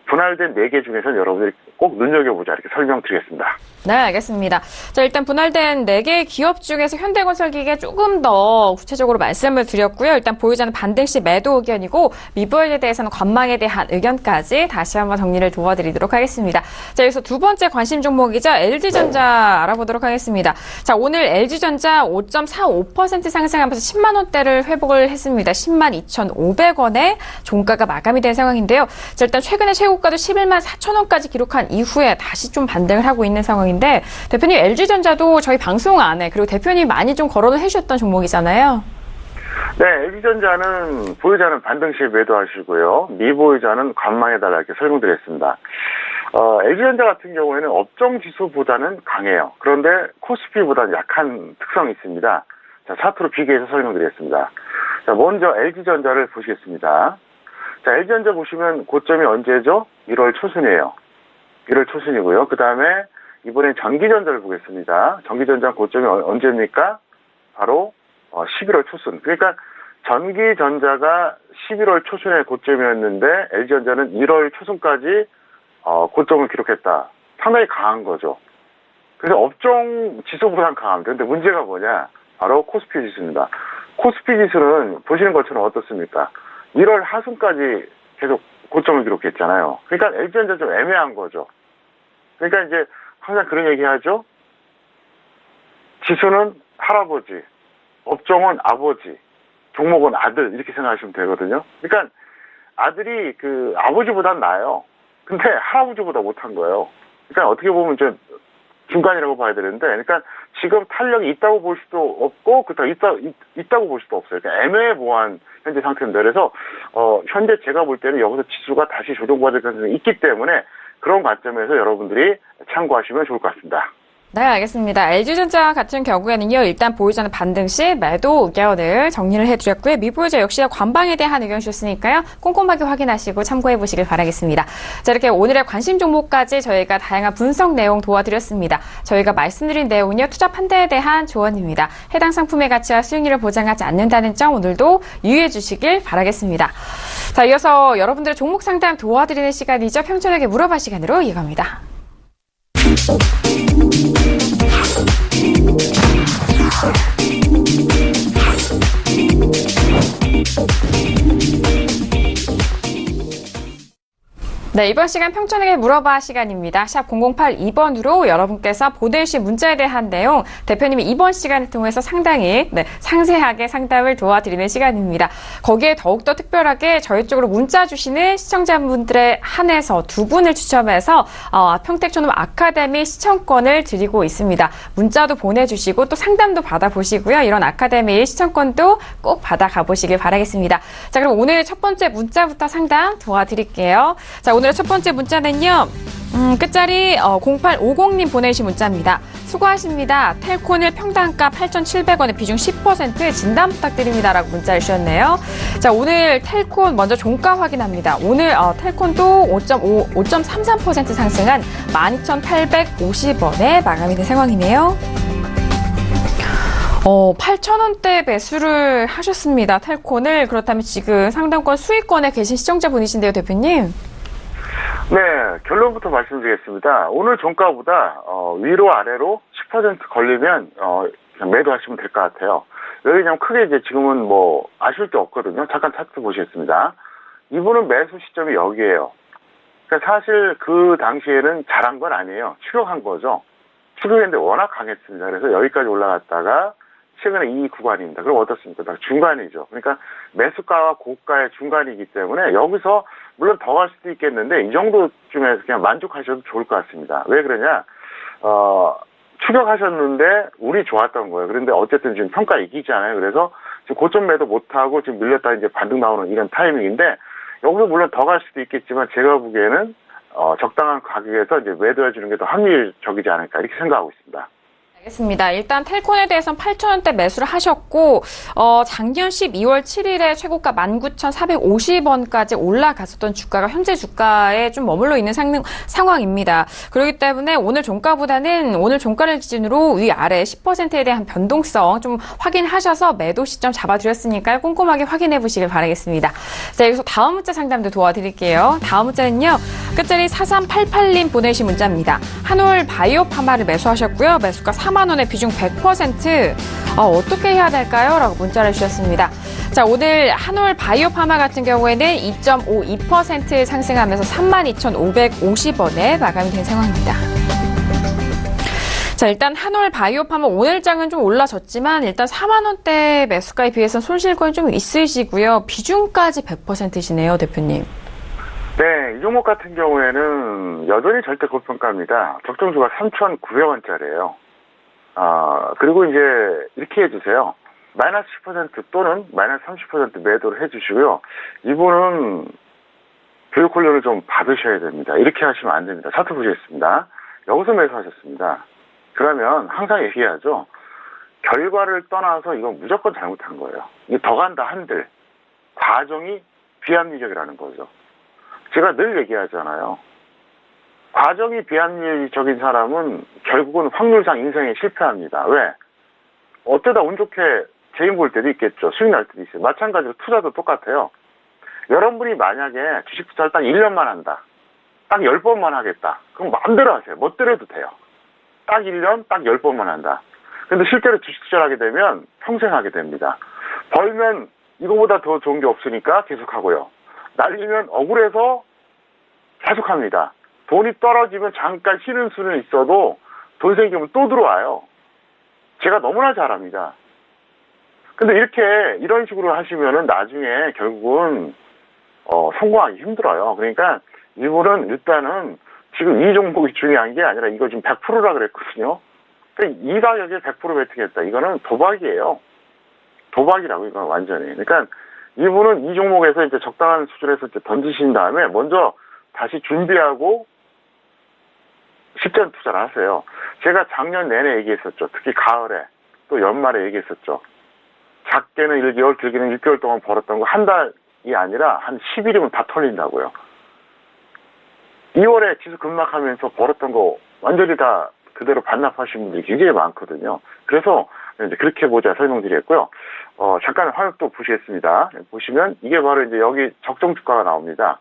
분할된 4개 중에서는 여러분들이 꼭 눈여겨보자 이렇게 설명드리겠습니다. 네, 알겠습니다. 자, 일단 분할된 4개의 기업 중에서 현대건설기계 조금 더 구체적으로 말씀을 드렸고요. 일단 보유자는 반등 시 매도 의견이고 미보유에 대해서는 관망에 대한 의견까지 다시 한번 정리를 도와드리도록 하겠습니다. 자, 여기서 두 번째 관심 종목이자 LG전자 알아보도록 하겠습니다. 자, 오늘 LG전자 5.45% 상승하면서 10만 원대를 회복을 했습니다. 10만 2,500원에 종가가 마감이 된 상황인데요. 자, 일단 최근에 최고가도 11만 4천원까지 기록한 이후에 다시 좀 반등을 하고 있는 상황인데, 대표님 LG전자도 저희 방송 안에 그리고 대표님 많이 좀 거론을 해주셨던 종목이잖아요. 네, LG전자는 보유자는 반등 시에 매도하시고요. 미보유자는 관망해달라 이렇게 설명드렸습니다. LG전자 같은 경우에는 업종 지수보다는 강해요. 그런데 코스피보다는 약한 특성이 있습니다. 자, 차트로 비교해서 설명드리겠습니다. 자, 먼저 LG전자를 보시겠습니다. 자, LG전자 보시면 고점이 언제죠? 1월 초순이에요. 1월 초순이고요. 그 다음에 이번엔 전기전자를 보겠습니다. 전기전자 고점이 언제입니까? 바로 11월 초순. 그러니까 전기전자가 11월 초순에 고점이었는데 LG전자는 1월 초순까지 고점을 기록했다. 상당히 강한 거죠. 그래서 업종 지수보다는 강합니다. 근데 문제가 뭐냐? 바로 코스피 지수입니다. 코스피 지수는 보시는 것처럼 어떻습니까? 1월 하순까지 계속 고점을 기록했잖아요. 그러니까 LG전자 좀 애매한 거죠. 그러니까 이제 항상 그런 얘기 하죠. 지수는 할아버지, 업종은 아버지, 종목은 아들 이렇게 생각하시면 되거든요. 그러니까 아들이 그 아버지보단 나아요. 근데 할아버지보다 못한 거예요. 그러니까 어떻게 보면 좀 중간이라고 봐야 되는데, 그러니까 지금 탄력이 있다고 볼 수도 없고, 그렇다고 있다고 볼 수도 없어요. 그러니까 애매모호한 현재 상태입니다. 그래서 현재 제가 볼 때는 여기서 지수가 다시 조정받을 가능성이 있기 때문에 그런 관점에서 여러분들이 참고하시면 좋을 것 같습니다. 네, 알겠습니다. LG전자 같은 경우에는요, 일단 보유자는 반등 시 매도 의견을 정리를 해드렸고요. 미보유자 역시 관방에 대한 의견 주셨으니까요, 꼼꼼하게 확인하시고 참고해 보시길 바라겠습니다. 자, 이렇게 오늘의 관심 종목까지 저희가 다양한 분석 내용 도와드렸습니다. 저희가 말씀드린 내용은요, 투자 판단에 대한 조언입니다. 해당 상품의 가치와 수익률을 보장하지 않는다는 점 오늘도 유의해 주시길 바라겠습니다. 자, 이어서 여러분들의 종목 상담 도와드리는 시간이죠. 평촌에게 물어봐 시간으로 이어갑니다. 네, 이번 시간 평촌에게 물어봐 시간입니다. 샵 0082번으로 여러분께서 보내주신 문자에 대한 내용 대표님이 이번 시간을 통해서 상당히 상세하게 상담을 도와드리는 시간입니다. 거기에 더욱더 특별하게 저희 쪽으로 문자 주시는 시청자분들에 한해서 두 분을 추첨해서 평택촌업 아카데미 시청권을 드리고 있습니다. 문자도 보내주시고 또 상담도 받아보시고요. 이런 아카데미 시청권도 꼭 받아가 보시길 바라겠습니다. 자, 그럼 오늘 첫 번째 문자부터 상담 도와드릴게요. 자, 오늘의 첫 번째 문자는요. 끝자리 0850님 보내주신 문자입니다. 수고하십니다. 텔콘을 평당가 8,700원에 비중 10% 진단 부탁드립니다라고 문자를 주셨네요. 자, 오늘 텔콘 먼저 종가 확인합니다. 오늘 텔콘도 5.33% 상승한 12,850원에 마감이 된 상황이네요. 8,000원대 매수를 하셨습니다. 텔콘을. 그렇다면 지금 상담권 수익권에 계신 시청자분이신데요, 대표님. 네, 결론부터 말씀드리겠습니다. 오늘 종가보다 위로 아래로 10% 걸리면 그냥 매도하시면 될 것 같아요. 여기 그냥 크게 이제 지금은 뭐 아실 게 없거든요. 잠깐 차트 보시겠습니다. 이분은 매수 시점이 여기예요. 그러니까 사실 그 당시에는 잘한 건 아니에요. 추격한 거죠. 추격했는데 워낙 강했습니다. 그래서 여기까지 올라갔다가 최근에 이 구간입니다. 그럼 어떻습니까? 딱 중간이죠. 그러니까 매수가와 고가의 중간이기 때문에 여기서 물론 더 갈 수도 있겠는데 이 정도쯤에서 그냥 만족하셔도 좋을 것 같습니다. 왜 그러냐? 추격하셨는데 운이 좋았던 거예요. 그런데 어쨌든 지금 평가 이기잖아요. 그래서 지금 고점 매도 못하고 지금 밀렸다 이제 반등 나오는 이런 타이밍인데 여기서 물론 더 갈 수도 있겠지만 제가 보기에는 적당한 가격에서 이제 매도해 주는 게 더 합리적이지 않을까 이렇게 생각하고 있습니다. 알겠습니다. 일단 텔콘에 대해서는 8,000원대 매수를 하셨고 작년 12월 7일에 최고가 19,450원까지 올라갔었던 주가가 현재 주가에 좀 머물러 있는 상황입니다. 그렇기 때문에 오늘 종가보다는 오늘 종가를 기준으로 위아래 10%에 대한 변동성 좀 확인하셔서 매도 시점 잡아드렸으니까요. 꼼꼼하게 확인해 보시길 바라겠습니다. 자, 여기서 다음 문자 상담도 도와드릴게요. 다음 문자는요. 끝자리 4388님 보내신 문자입니다. 한올 바이오 파마를 매수하셨고요. 매수가 4만 원의 비중 100%. 어떻게 해야 될까요? 라고 문자를 주셨습니다. 자, 오늘 한올 바이오 파마 같은 경우에는 2.52% 상승하면서 32,550원에 마감이 된 상황입니다. 자, 일단 한올 바이오 파마 오늘장은 좀 올라졌지만 일단 4만 원대 매수가에 비해서는 손실권이 좀 있으시고요. 비중까지 100%시네요, 대표님. 네, 이 종목 같은 경우에는 여전히 절대 고평가입니다. 적정주가 3,900원짜리예요. 그리고 이제 이렇게 해주세요. 마이너스 10% 또는 마이너스 30% 매도를 해주시고요. 이분은 교육 훈련을 좀 받으셔야 됩니다. 이렇게 하시면 안 됩니다. 차트 보시겠습니다. 여기서 매수하셨습니다. 그러면 항상 얘기하죠. 결과를 떠나서 이건 무조건 잘못한 거예요. 이게 더 간다 한들 과정이 비합리적이라는 거죠. 제가 늘 얘기하잖아요. 과정이 비합리적인 사람은 결국은 확률상 인생에 실패합니다. 왜? 어쩌다 운 좋게 재임 볼 때도 있겠죠. 수익 날 때도 있어요. 마찬가지로 투자도 똑같아요. 여러분이 만약에 주식 투자를 딱 1년만 한다. 딱 10번만 하겠다. 그럼 마음대로 하세요. 멋대로 해도 돼요. 딱 1년, 딱 10번만 한다. 근데 실제로 주식 투자를 하게 되면 평생 하게 됩니다. 벌면 이거보다 더 좋은 게 없으니까 계속 하고요. 날리면 억울해서 계속 합니다. 돈이 떨어지면 잠깐 쉬는 수는 있어도 돈 생기면 또 들어와요. 제가 너무나 잘합니다. 근데 이런 식으로 하시면은 나중에 결국은 성공하기 힘들어요. 그러니까 이분은 일단은 지금 이 종목이 중요한 게 아니라 이거 지금 100%라 그랬거든요. 그러니까 이 가격에 100% 베팅했다. 이거는 도박이에요. 도박이라고 이건 완전히. 그러니까 이분은 이 종목에서 이제 적당한 수준에서 이제 던지신 다음에 먼저 다시 준비하고 실전 투자를 하세요. 제가 작년 내내 얘기했었죠. 특히 가을에 또 연말에 얘기했었죠. 작게는 1개월, 길게는 6개월 동안 벌었던 거 한 달이 아니라 한 10일이면 다 털린다고요. 2월에 지수 급락하면서 벌었던 거 완전히 다 그대로 반납하신 분들이 굉장히 많거든요. 그래서 이제 그렇게 보자 설명드리겠고요. 잠깐 화면도 보시겠습니다. 보시면 이게 바로 이제 여기 적정 주가가 나옵니다.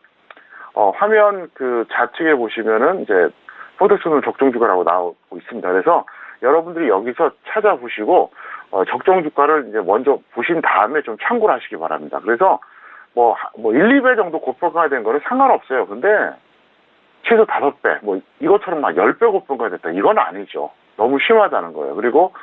화면 그 좌측에 보시면은 이제 포텍스는 적정 주가라고 나오고 있습니다. 그래서 여러분들이 여기서 찾아보시고 적정 주가를 이제 먼저 보신 다음에 좀 참고를 하시기 바랍니다. 그래서 뭐 1, 2배 정도 고평가가 된 거는 상관없어요. 근데 최소 5배, 이것처럼 막 10배 고평가가 됐다. 이건 아니죠. 너무 심하다는 거예요. 그리고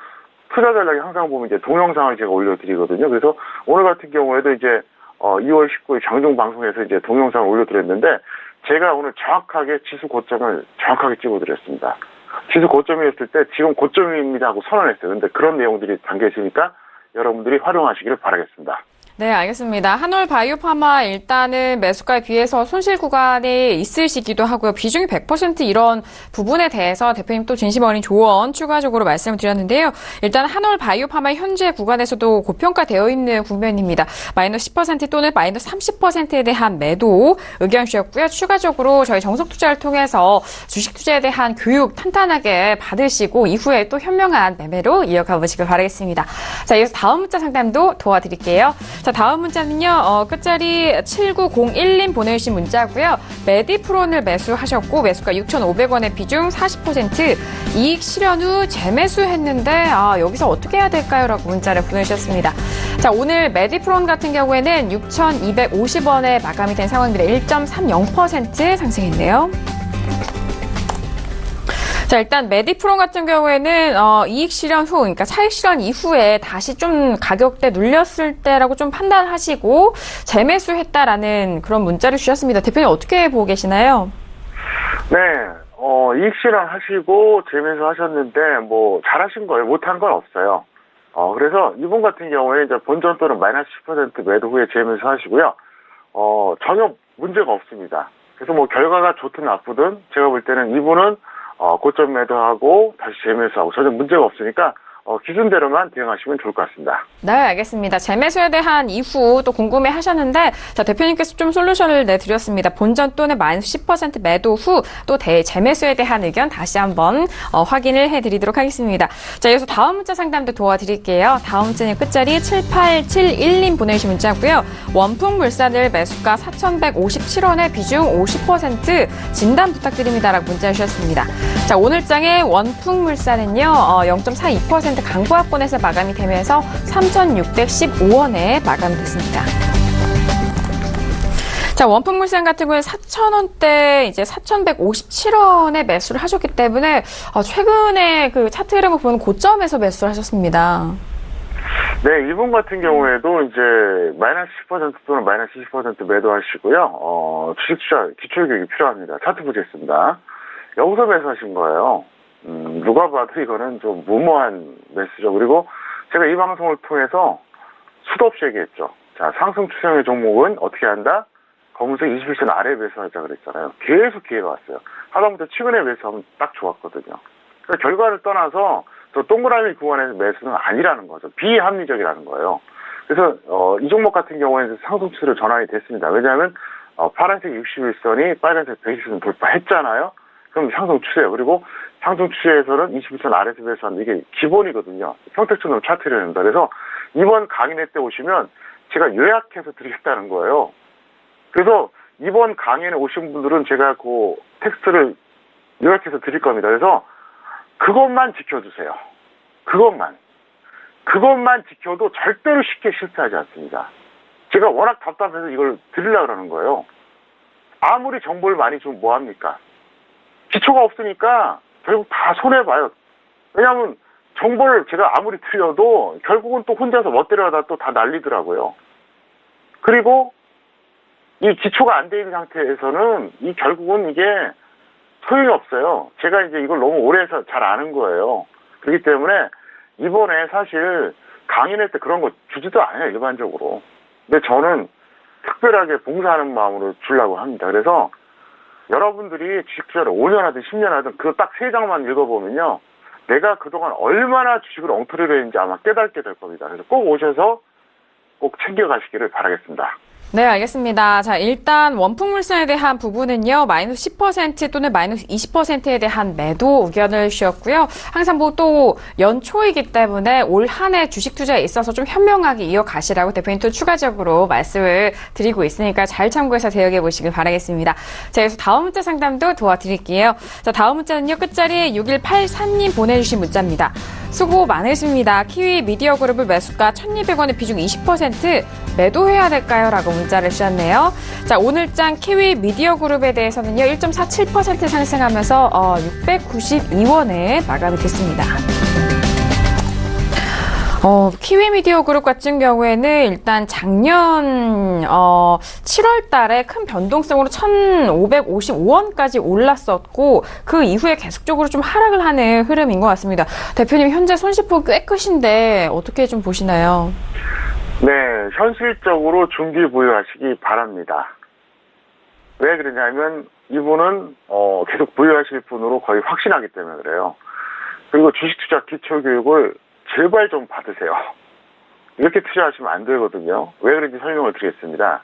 투자 전략에 항상 보면 이제 동영상을 제가 올려드리거든요. 그래서 오늘 같은 경우에도 이제 2월 19일 장중 방송에서 이제 동영상을 올려드렸는데 제가 오늘 정확하게 지수 고점을 정확하게 찍어드렸습니다. 지수 고점이었을 때 지금 고점입니다 하고 선언했어요. 근데 그런 내용들이 담겨 있으니까 여러분들이 활용하시기를 바라겠습니다. 네, 알겠습니다. 한올 바이오파마 일단은 매수가에 비해서 손실 구간에 있으시기도 하고요. 비중이 100% 이런 부분에 대해서 대표님 또 진심 어린 조언 추가적으로 말씀을 드렸는데요. 일단 한올 바이오파마 현재 구간에서도 고평가되어 있는 국면입니다. 마이너스 10% 또는 마이너스 30%에 대한 매도 의견 주셨고요. 추가적으로 저희 정석투자를 통해서 주식 투자에 대한 교육 탄탄하게 받으시고 이후에 또 현명한 매매로 이어가 보시길 바라겠습니다. 자, 이어서 다음 문자 상담도 도와드릴게요. 자, 다음 문자는요, 끝자리 7901님 보내주신 문자고요. 메디프론을 매수하셨고, 매수가 6,500원의 비중 40%, 이익 실현 후 재매수했는데, 여기서 어떻게 해야 될까요? 라고 문자를 보내주셨습니다. 자, 오늘 메디프론 같은 경우에는 6,250원에 마감이 된 상황입니다. 1.30% 상승했네요. 자, 일단 메디프론 같은 경우에는 이익 실현 후, 그러니까 차익 실현 이후에 다시 좀 가격대 눌렸을 때라고 좀 판단하시고 재매수했다라는 그런 문자를 주셨습니다. 대표님 어떻게 보고 계시나요? 네, 이익 실현 하시고 재매수 하셨는데 잘하신 거예요. 못한 건 없어요. 그래서 이분 같은 경우에 이제 본전 또는 마이너스 10% 매도 후에 재매수 하시고요. 전혀 문제가 없습니다. 그래서 결과가 좋든 나쁘든 제가 볼 때는 이분은 고점 매도하고 다시 재매수하고 전혀 문제가 없으니까 기준대로만 대응하시면 좋을 것 같습니다. 네, 알겠습니다. 재매수에 대한 이후 또 궁금해 하셨는데, 자, 대표님께서 좀 솔루션을 내드렸습니다. 본전 또는 마이너스 10% 매도 후 또 재매수에 대한 의견 다시 한번 확인을 해드리도록 하겠습니다. 자, 이어서 다음 문자 상담도 도와드릴게요. 다음 문자는 끝자리 7871님 보내주신 문자고요. 원풍물산을 매수가 4,157원에 비중 50% 진단 부탁드립니다라고 문자 주셨습니다. 자, 오늘장의 원풍물산은요, 0.42% 강보합권에서 마감이 되면서 3,615원에 마감이 됐습니다. 자, 원풍물산 같은 경우에 4,000원대 이제 4,157원에 매수를 하셨기 때문에 최근에 그 차트 흐름을 보면 고점에서 매수를 하셨습니다. 네, 이분 같은 경우에도 이제 마이너스 10% 또는 마이너스 20% 매도하시고요. 주식 투자 기초교육이 필요합니다. 차트 보겠습니다. 여기서 매수하신 거예요. 누가 봐도 이거는 좀 무모한 매수죠. 그리고 제가 이 방송을 통해서 수도 없이 얘기했죠. 자, 상승 추세의 종목은 어떻게 한다? 검은색 21선 아래 매수하자 그랬잖아요. 계속 기회가 왔어요. 하다못해 최근에 매수하면 딱 좋았거든요. 그러니까 결과를 떠나서 저 동그라미 구간에서 매수는 아니라는 거죠. 비합리적이라는 거예요. 그래서 이 종목 같은 경우에는 상승 추세로 전환이 됐습니다. 왜냐하면 파란색 61선이 빨간색 120선 돌파했잖아요. 그럼 상승 추세예요. 그리고 상승 추세에서는 21선 아래에서 매수하는 이게 기본이거든요. 평택처럼 차트를 합니다. 그래서 이번 강의회 때 오시면 제가 요약해서 드리겠다는 거예요. 그래서 이번 강의에 오신 분들은 제가 그 텍스트를 요약해서 드릴 겁니다. 그래서 그것만 지켜주세요. 그것만 지켜도 절대로 쉽게 실패하지 않습니다. 제가 워낙 답답해서 이걸 드리려고 그러는 거예요. 아무리 정보를 많이 주면 뭐합니까? 기초가 없으니까 결국 다 손해봐요. 왜냐하면 정보를 제가 아무리 드려도 결국은 또 혼자서 멋대로하다 또 다 날리더라고요. 그리고 이 기초가 안 돼 있는 상태에서는 결국은 이게 소용이 없어요. 제가 이제 이걸 너무 오래 해서 잘 아는 거예요. 그렇기 때문에 이번에 사실 강의회 때 그런 거 주지도 않아요, 일반적으로. 근데 저는 특별하게 봉사하는 마음으로 주려고 합니다. 그래서 여러분들이 주식 투자를 5년 하든 10년 하든 그 딱 3장만 읽어보면요. 내가 그동안 얼마나 주식을 엉터리로 했는지 아마 깨닫게 될 겁니다. 그래서 꼭 오셔서 꼭 챙겨가시기를 바라겠습니다. 네, 알겠습니다. 자, 일단 원품물산에 대한 부분은요, 마이너스 10% 또는 마이너스 20%에 대한 매도 의견을 주셨고요. 항상 뭐 또 연초이기 때문에 올 한 해 주식 투자에 있어서 좀 현명하게 이어가시라고 대표님 또 추가적으로 말씀을 드리고 있으니까 잘 참고해서 대응해 보시길 바라겠습니다. 자, 그래서 다음 문자 상담도 도와드릴게요. 자, 다음 문자는요, 끝자리 6184님 보내주신 문자입니다. 수고 많으십니다. 키위 미디어 그룹을 매수가 1,200원의 비중 20% 매도해야 될까요? 라고 문자를 주셨네요. 자, 오늘장 키위 미디어 그룹에 대해서는요, 1.47% 상승하면서 692원에 마감이 됐습니다. 키위 미디어 그룹 같은 경우에는 일단 작년 7월 달에 큰 변동성으로 1,555원까지 올랐었고 그 이후에 계속적으로 좀 하락을 하는 흐름인 것 같습니다. 대표님 현재 손실폭 꽤 크신데 어떻게 좀 보시나요? 네, 현실적으로 준비 부여하시기 바랍니다. 왜 그러냐면 이분은 계속 부여하실 분으로 거의 확신하기 때문에 그래요. 그리고 주식투자 기초교육을 제발 좀 받으세요. 이렇게 투자하시면 안 되거든요. 왜 그런지 설명을 드리겠습니다.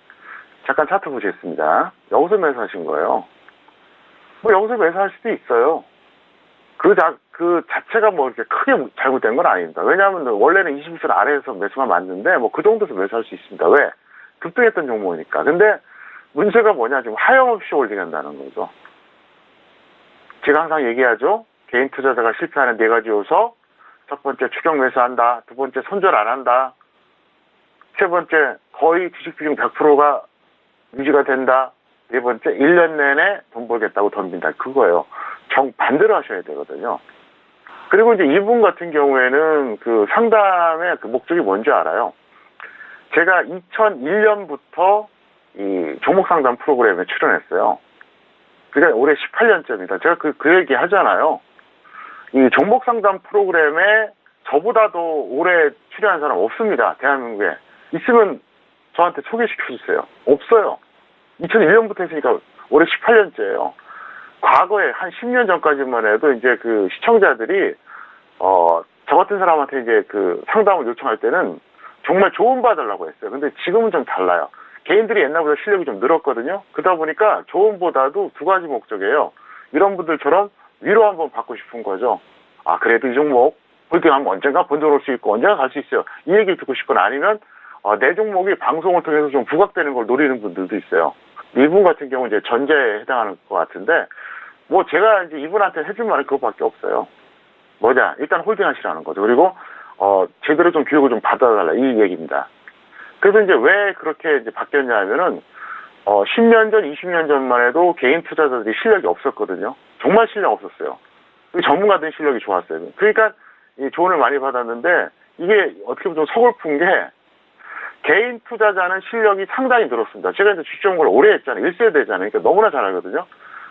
잠깐 차트 보시겠습니다. 여기서 매수하신 거예요. 뭐 여기서 매수할 수도 있어요. 그 자체가 뭐 이렇게 크게 잘못된 건 아닙니다. 왜냐하면 원래는 21선 아래에서 매수가 맞는데 뭐 그 정도에서 매수할 수 있습니다. 왜? 급등했던 종목이니까. 근데 문제가 뭐냐, 지금 하염없이 올딩한다는 거죠. 제가 항상 얘기하죠. 개인 투자자가 실패하는 4가지 요소. 첫 번째, 추격 매수한다. 두 번째, 손절 안 한다. 세 번째, 거의 주식 비중 100%가 유지가 된다. 네 번째, 1년 내내 돈 벌겠다고 덤빈다. 그거예요. 정반대로 하셔야 되거든요. 그리고 이제 이분 같은 경우에는 그 상담의 그 목적이 뭔지 알아요? 제가 2001년부터 이 종목 상담 프로그램에 출연했어요. 그러니까 올해 18년째입니다. 제가 그 얘기 하잖아요. 이 종목 상담 프로그램에 저보다도 오래 출연한 사람 없습니다. 대한민국에. 있으면 저한테 소개시켜 주세요. 없어요. 2001년부터 했으니까 올해 18년째예요. 과거에 한 10년 전까지만 해도 이제 그 시청자들이 저 같은 사람한테 이제 그 상담을 요청할 때는 정말 조언 받으려고 했어요. 근데 지금은 좀 달라요. 개인들이 옛날보다 실력이 좀 늘었거든요. 그러다 보니까 조언보다도 2가지 목적이에요. 이런 분들처럼 위로 한번 받고 싶은 거죠. 아, 그래도 이 종목 홀딩하면 언젠가 번돈 올 수 있고 언젠가 갈 수 있어요. 이 얘기를 듣고 싶거나 아니면 내 종목이 방송을 통해서 좀 부각되는 걸 노리는 분들도 있어요. 이분 같은 경우는 이제 전제에 해당하는 것 같은데, 뭐 제가 이제 이분한테 해줄 말은 그것밖에 없어요. 뭐냐, 일단 홀딩 하시라는 거죠. 그리고 제대로 좀 교육을 좀 받아달라, 이 얘기입니다. 그래서 이제 왜 그렇게 이제 바뀌었냐 하면은 10년 전, 20년 전만 해도 개인 투자자들이 실력이 없었거든요. 정말 실력 없었어요. 전문가들은 실력이 좋았어요. 그러니까 이 조언을 많이 받았는데, 이게 어떻게 보면 좀 서글픈 게 개인 투자자는 실력이 상당히 늘었습니다. 제가 이제 주식 정보를 오래 했잖아요. 1세대잖아요. 그러니까 너무나 잘 알거든요.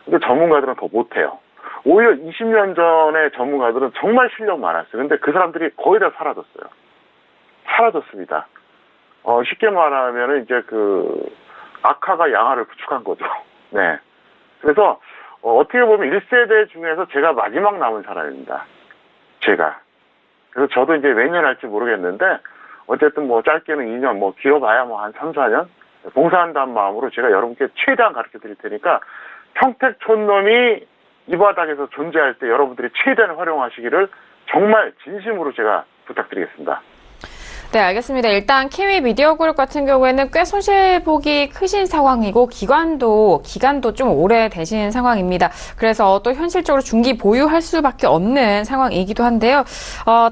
근데 전문가들은 더 못해요. 오히려 20년 전에 전문가들은 정말 실력 많았어요. 근데 그 사람들이 거의 다 사라졌어요. 사라졌습니다. 쉽게 말하면은 이제 악화가 양화를 부축한 거죠. 네. 그래서, 어떻게 보면 1세대 중에서 제가 마지막 남은 사람입니다. 제가. 그래서 저도 이제 몇 년 할지 모르겠는데, 어쨌든 뭐 짧게는 2년, 뭐 길어봐야 뭐 한 3, 4년? 봉사한다는 마음으로 제가 여러분께 최대한 가르쳐 드릴 테니까, 평택 촌놈이 이 바닥에서 존재할 때 여러분들이 최대한 활용하시기를 정말 진심으로 제가 부탁드리겠습니다. 네, 알겠습니다. 일단 키위 미디어 그룹 같은 경우에는 꽤 손실폭이 크신 상황이고 기간도 좀 오래되신 상황입니다. 그래서 또 현실적으로 중기 보유할 수밖에 없는 상황이기도 한데요.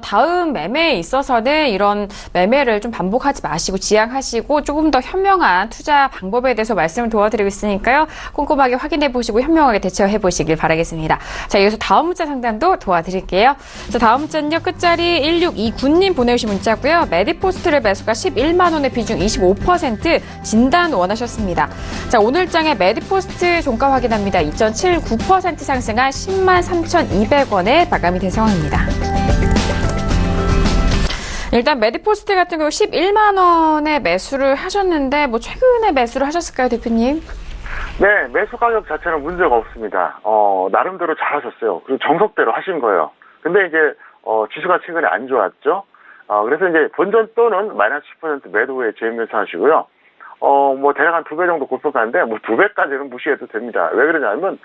다음 매매에 있어서는 이런 매매를 좀 반복하지 마시고 지양하시고 조금 더 현명한 투자 방법에 대해서 말씀을 도와드리고 있으니까요. 꼼꼼하게 확인해 보시고 현명하게 대처해 보시길 바라겠습니다. 자, 여기서 다음 문자 상담도 도와드릴게요. 자, 다음 문자는요. 끝자리 1629님 보내주신 문자고요. 메디포스트를 매수가 11만 원의 비중 25% 진단 원하셨습니다. 자, 오늘장의 메디포스트 종가 확인합니다. 2.79% 상승한 10만 3,200원에 마감이 된 상황입니다. 일단 메디포스트 같은 경우 11만 원에 매수를 하셨는데 뭐 최근에 매수를 하셨을까요, 대표님? 네, 매수 가격 자체는 문제가 없습니다. 나름대로 잘하셨어요. 그리고 정석대로 하신 거예요. 근데 이제 지수가 최근에 안 좋았죠. 그래서 이제 본전 또는 마이너스 10% 매도 후에 재매수 하시고요. 뭐 대략 한 2배 정도 골프가는데 뭐 2배까지는 무시해도 됩니다. 왜 그러냐면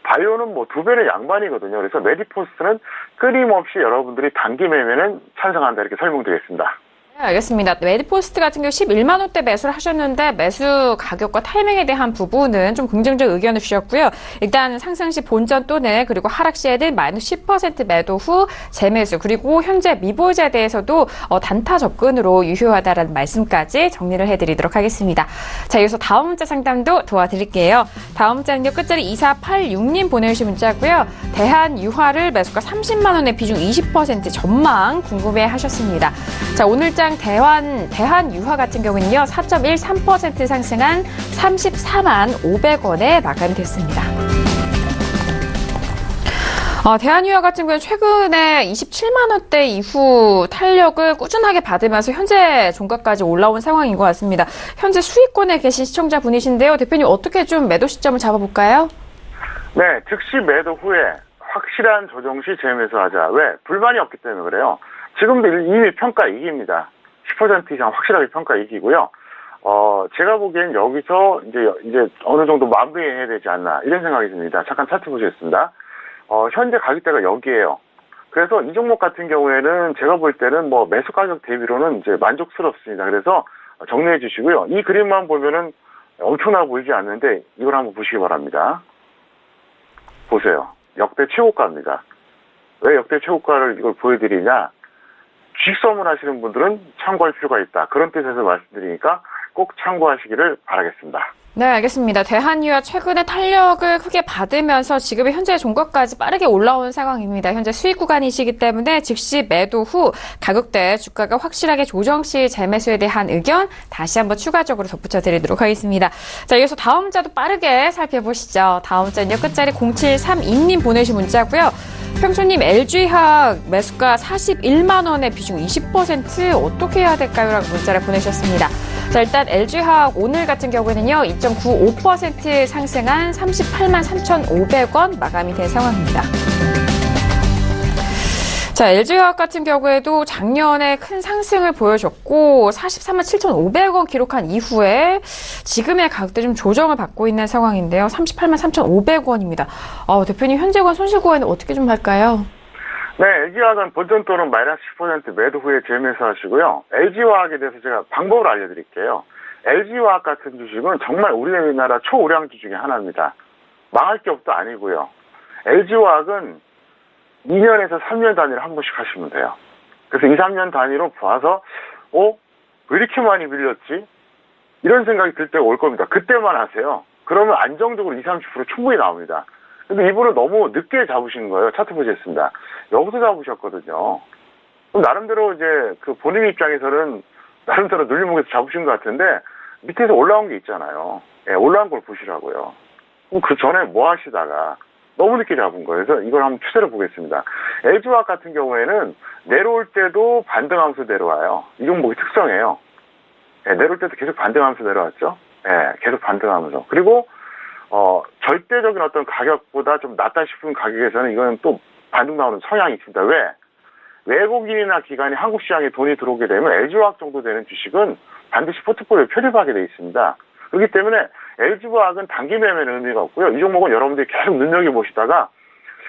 바이오는 뭐 2배는 양반이거든요. 그래서 메디포스트는 끊임없이 여러분들이 단기 매매는 찬성한다 이렇게 설명드리겠습니다. 네, 알겠습니다. 메디포스트 같은 경우 11만 원대 매수를 하셨는데 매수 가격과 타이밍에 대한 부분은 좀 긍정적 의견을 주셨고요. 일단 상승 시 본전 또는 그리고 하락 시에는 마이너스 10% 매도 후 재매수 그리고 현재 미보유자에 대해서도 단타 접근으로 유효하다라는 말씀까지 정리를 해드리도록 하겠습니다. 자, 여기서 다음 문자 상담도 도와드릴게요. 다음 문자는요. 끝자리 2486님 보내주신 문자고요. 대한유화를 매수가 30만 원의 비중 20% 전망 궁금해하셨습니다. 자, 오늘장 대한유화 같은 경우는요. 4.13% 상승한 34만 500원에 마감이 됐습니다. 대한유화 같은 경우는 최근에 27만 원대 이후 탄력을 꾸준하게 받으면서 현재 종가까지 올라온 상황인 것 같습니다. 현재 수익권에 계신 시청자분이신데요. 대표님 어떻게 좀 매도 시점을 잡아볼까요? 네, 즉시 매도 후에 확실한 조정 시 재매수하자. 왜? 불만이 없기 때문에 그래요. 지금도 이미 평가 이깁니다. 10% 이상 확실하게 평가 이기고요. 제가 보기엔 여기서 이제 어느 정도 마무리해야 되지 않나 이런 생각이 듭니다. 잠깐 차트 보시겠습니다. 현재 가격대가 여기에요. 그래서 이 종목 같은 경우에는 제가 볼 때는 뭐 매수 가격 대비로는 이제 만족스럽습니다. 그래서 정리해 주시고요. 이 그림만 보면은 엄청나 보이지 않는데 이걸 한번 보시기 바랍니다. 보세요. 역대 최고가입니다. 왜 역대 최고가를 이걸 보여드리냐? 주식선물 하시는 분들은 참고할 필요가 있다. 그런 뜻에서 말씀드리니까 꼭 참고하시기를 바라겠습니다. 네, 알겠습니다. 대한유화 최근에 탄력을 크게 받으면서 지금의 현재 종가까지 빠르게 올라온 상황입니다. 현재 수익 구간이시기 때문에 즉시 매도 후 가격대 주가가 확실하게 조정 시 재매수에 대한 의견 다시 한번 추가적으로 덧붙여 드리도록 하겠습니다. 자, 이어서 다음 문자도 빠르게 살펴보시죠. 다음 문자는요. 끝자리 0732님 보내주신 문자고요. 평소님 LG화학 매수가 41만 원의 비중 20% 어떻게 해야 될까요? 라고 문자를 보내주셨습니다. 자, 일단 LG화학 오늘 같은 경우에는요. 2.95% 상승한 38만 3,500원 마감이 된 상황입니다. 자, LG화학 같은 경우에도 작년에 큰 상승을 보여줬고 44만 7,500원 기록한 이후에 지금의 가격대 좀 조정을 받고 있는 상황인데요. 38만 3,500원입니다. 대표님 현재과 손실구간은 어떻게 좀 할까요? 네, LG화학은 본전 또는 마이너스 10% 매도 후에 재매수하시고요. LG화학에 대해서 제가 방법을 알려드릴게요. LG화학 같은 주식은 정말 우리나라 초우량주 중에 하나입니다. 망할 게 없도 아니고요. LG화학은 2년에서 3년 단위로 한 번씩 하시면 돼요. 그래서 2, 3년 단위로 봐서 왜 이렇게 많이 밀렸지? 이런 생각이 들 때가 올 겁니다. 그때만 하세요. 그러면 안정적으로 20, 30% 충분히 나옵니다. 근데 이분은 너무 늦게 잡으신 거예요. 차트 보시겠습니다. 여기서 잡으셨거든요. 그럼 나름대로 이제 본인 입장에서는 나름대로 눌림목에서 잡으신 것 같은데 밑에서 올라온 게 있잖아요. 예, 올라온 걸 보시라고요. 그럼 그 전에 뭐 하시다가 너무 늦게 잡은 거예요. 그래서 이걸 한번 추세를 보겠습니다. LG화학 같은 경우에는 내려올 때도 반등하면서 내려와요. 이 종목의 특성이에요. 내려올 때도 계속 반등하면서 내려왔죠. 계속 반등하면서. 그리고 절대적인 어떤 가격보다 좀 낮다 싶은 가격에서는 이거는 또 반등 나오는 성향이 있습니다. 왜? 외국인이나 기관이 한국 시장에 돈이 들어오게 되면 LG화학 정도 되는 주식은 반드시 포트폴리오에 편입하게 되어 있습니다. 그렇기 때문에 LG화학은 단기 매매는 의미가 없고요. 이 종목은 여러분들이 계속 눈여겨보시다가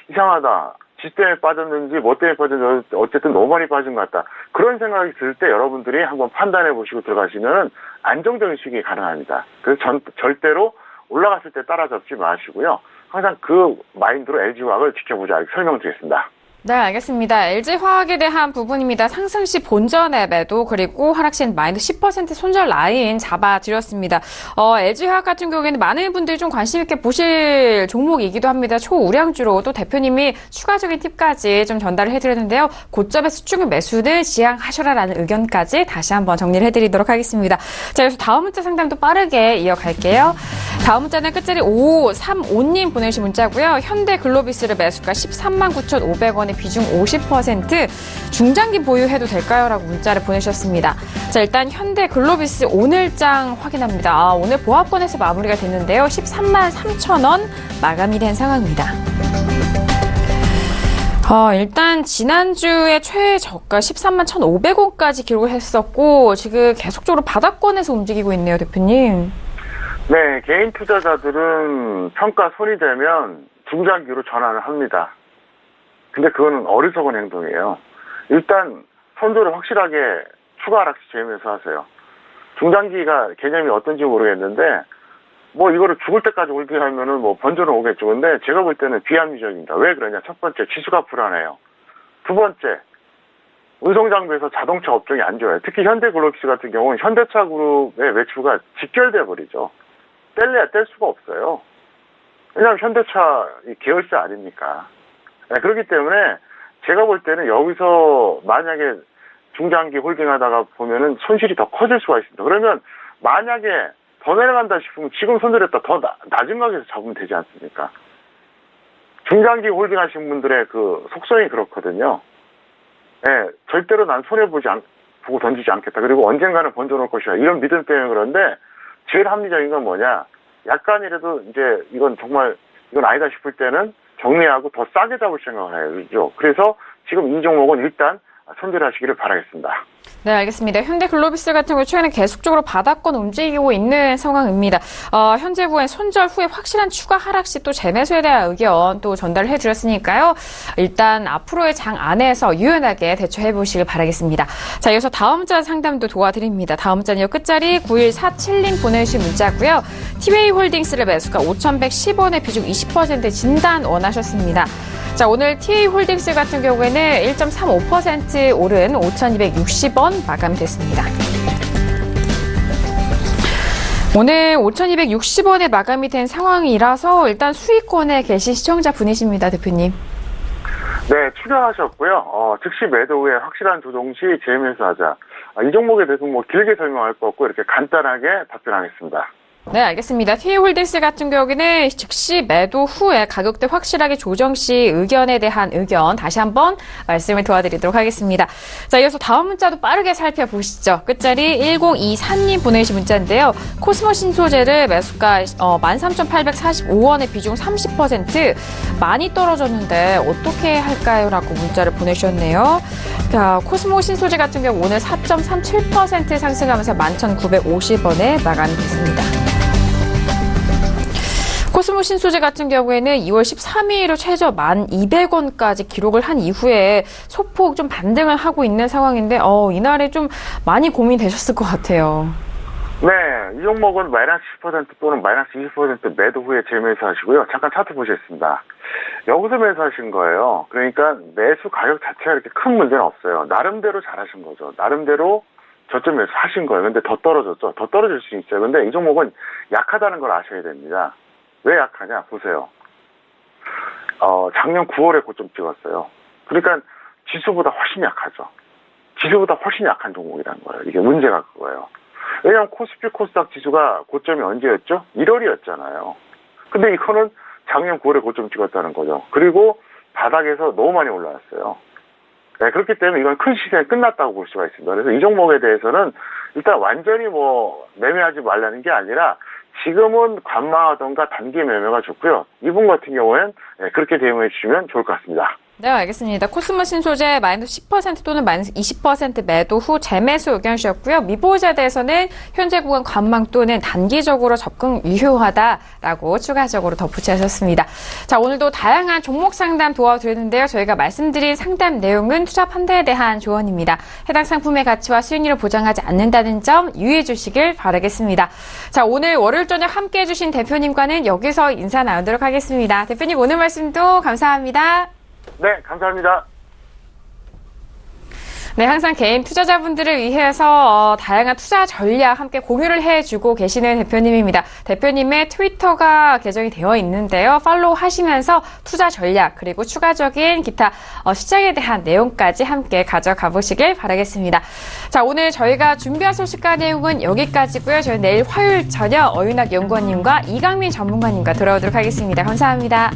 이상하다. 지 때문에 빠졌는지 뭐 때문에 빠졌는지 어쨌든 너무 많이 빠진 것 같다. 그런 생각이 들 때 여러분들이 한번 판단해 보시고 들어가시면 안정적인 수익이 가능합니다. 그래서 절대로 올라갔을 때 따라잡지 마시고요. 항상 그 마인드로 LG화학을 지켜보자 이렇게 설명드리겠습니다. 네, 알겠습니다. LG화학에 대한 부분입니다. 상승시 본전의 매도 그리고 하락시 마이너스 10% 손절 라인 잡아드렸습니다. LG화학 같은 경우에는 많은 분들이 좀 관심 있게 보실 종목이기도 합니다. 초우량주로 또 대표님이 추가적인 팁까지 좀 전달을 해드렸는데요. 고점의 수축은 매수는 지양하셔라라는 의견까지 다시 한번 정리를 해드리도록 하겠습니다. 자, 여기서 다음 문자 상담도 빠르게 이어갈게요. 다음 문자는 끝자리 5535님 보내주신 문자고요. 현대글로비스를 매수가 139,500원에 비중 50% 중장기 보유해도 될까요? 라고 문자를 보내주셨습니다. 자, 일단 현대글로비스 오늘장 확인합니다. 오늘 보합권에서 마무리가 됐는데요. 13만 3천원 마감이 된 상황입니다. 일단 지난주에 최저가 13만 1,500원까지 기록을 했었고 지금 계속적으로 바닥권에서 움직이고 있네요, 대표님. 네, 개인 투자자들은 평가 손이 되면 중장기로 전환을 합니다. 근데 그거는 어리석은 행동이에요. 일단 선조를 확실하게 추가 하락시 제외해서 하세요. 중장기가 개념이 어떤지 모르겠는데 뭐 이거를 죽을 때까지 홀딩하면은 뭐 번전은 오겠죠. 근데 제가 볼 때는 비합리적입니다. 왜 그러냐? 첫 번째, 지수가 불안해요. 두 번째, 운송장비에서 자동차 업종이 안 좋아요. 특히 현대글로비스 같은 경우는 현대차 그룹의 매출과 직결돼 버리죠. 뗄래야 뗄 수가 없어요. 왜냐하면 현대차 계열사 아닙니까? 네, 그렇기 때문에 제가 볼 때는 여기서 만약에 중장기 홀딩하다가 보면은 손실이 더 커질 수가 있습니다. 그러면 만약에 더 내려간다 싶으면 지금 손절했다 더 낮은 가격에서 잡으면 되지 않습니까? 중장기 홀딩하신 분들의 그 속성이 그렇거든요. 네, 절대로 난 보고 던지지 않겠다. 그리고 언젠가는 번져놓을 것이다. 이런 믿음 때문에 그런데 제일 합리적인 건 뭐냐? 약간이라도 이제 이건 아니다 싶을 때는 정리하고 더 싸게 잡을 생각을 해야죠. 그래서 지금 이 종목은 일단 손절하시기를 바라겠습니다. 네, 알겠습니다. 현대글로비스 같은 경우 최근에 계속적으로 바닥권 움직이고 있는 상황입니다. 현재부엔 손절 후에 확실한 추가 하락시 또 재매수에 대한 의견 또 전달을 해드렸으니까요. 일단 앞으로의 장 안에서 유연하게 대처해 보시길 바라겠습니다. 자, 이어서 다음 문자 상담도 도와드립니다. 다음 문자는요. 끝자리 9147님 보내주신 문자고요. 티웨이홀딩스를 매수가 5,110원에 비중 20% 진단 원하셨습니다. 자, 오늘 TA홀딩스 같은 경우에는 1.35% 오른 5,260원 마감됐습니다. 오늘 5,260원에 마감이 된 상황이라서 일단 수익권에 계신 시청자분이십니다, 대표님. 네, 출연하셨고요. 즉시 매도 후에 확실한 조정 시 재매수하자. 이 종목에 대해서 뭐 길게 설명할 거 없고 이렇게 간단하게 답변하겠습니다. 네, 알겠습니다. TA홀딩스 같은 경우에는 즉시 매도 후에 가격대 확실하게 조정 시 의견에 대한 의견 다시 한번 말씀을 도와드리도록 하겠습니다. 자, 이어서 다음 문자도 빠르게 살펴보시죠. 끝자리 1024님 보내주신 문자인데요. 코스모 신소재를 매수가 13,845원에 비중 30% 많이 떨어졌는데 어떻게 할까요? 라고 문자를 보내주셨네요. 자, 코스모 신소재 같은 경우 오늘 4.37% 상승하면서 11,950원에 마감이 됐습니다. 코스모 신소재 같은 경우에는 2월 13일로 최저 1,200원까지 기록을 한 이후에 소폭 좀 반등을 하고 있는 상황인데 이날에 좀 많이 고민되셨을 것 같아요. 네, 이 종목은 마이너스 10% 또는 마이너스 20% 매도 후에 재매수 하시고요. 잠깐 차트 보시겠습니다. 여기서 매수하신 거예요. 그러니까 매수 가격 자체가 이렇게 큰 문제는 없어요. 나름대로 잘하신 거죠. 나름대로 저점 매수 하신 거예요. 근데 더 떨어졌죠. 더 떨어질 수 있어요. 근데 이 종목은 약하다는 걸 아셔야 됩니다. 왜 약하냐? 보세요. 작년 9월에 고점 찍었어요. 그러니까 지수보다 훨씬 약하죠. 지수보다 훨씬 약한 종목이라는 거예요. 이게 문제가 그거예요. 왜냐하면 코스피 코스닥 지수가 고점이 언제였죠? 1월이었잖아요. 근데 이거는 작년 9월에 고점 찍었다는 거죠. 그리고 바닥에서 너무 많이 올라왔어요. 네, 그렇기 때문에 이건 큰 시세는 끝났다고 볼 수가 있습니다. 그래서 이 종목에 대해서는 일단 완전히 매매하지 말라는 게 아니라 지금은 관망하던가 단기 매매가 좋고요. 이분 같은 경우에는 그렇게 대응해 주시면 좋을 것 같습니다. 네, 알겠습니다. 코스모 신소재 마이너스 10% 또는 마이너스 20% 매도 후 재매수 의견 주셨고요. 미보호자에 대해서는 현재 구간 관망 또는 단기적으로 접근 유효하다라고 추가적으로 덧붙이셨습니다. 자, 오늘도 다양한 종목 상담 도와드렸는데요. 저희가 말씀드린 상담 내용은 투자 판단에 대한 조언입니다. 해당 상품의 가치와 수익률을 보장하지 않는다는 점 유의해 주시길 바라겠습니다. 자, 오늘 월요일 저녁 함께해 주신 대표님과는 여기서 인사 나누도록 하겠습니다. 대표님 오늘 말씀도 감사합니다. 네, 감사합니다. 네, 항상 개인 투자자분들을 위해서 다양한 투자 전략 함께 공유를 해주고 계시는 대표님입니다. 대표님의 트위터가 계정이 되어 있는데요. 팔로우 하시면서 투자 전략 그리고 추가적인 기타 시장에 대한 내용까지 함께 가져가 보시길 바라겠습니다. 자, 오늘 저희가 준비한 소식과 내용은 여기까지고요. 저희 내일 화요일 저녁 어윤학 연구원님과 이강민 전문가님과 돌아오도록 하겠습니다. 감사합니다.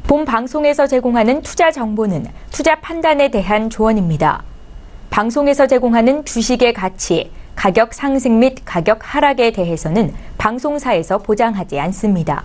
본 방송에서 제공하는 투자 정보는 투자 판단에 대한 조언입니다. 방송에서 제공하는 주식의 가치, 가격 상승 및 가격 하락에 대해서는 방송사에서 보장하지 않습니다.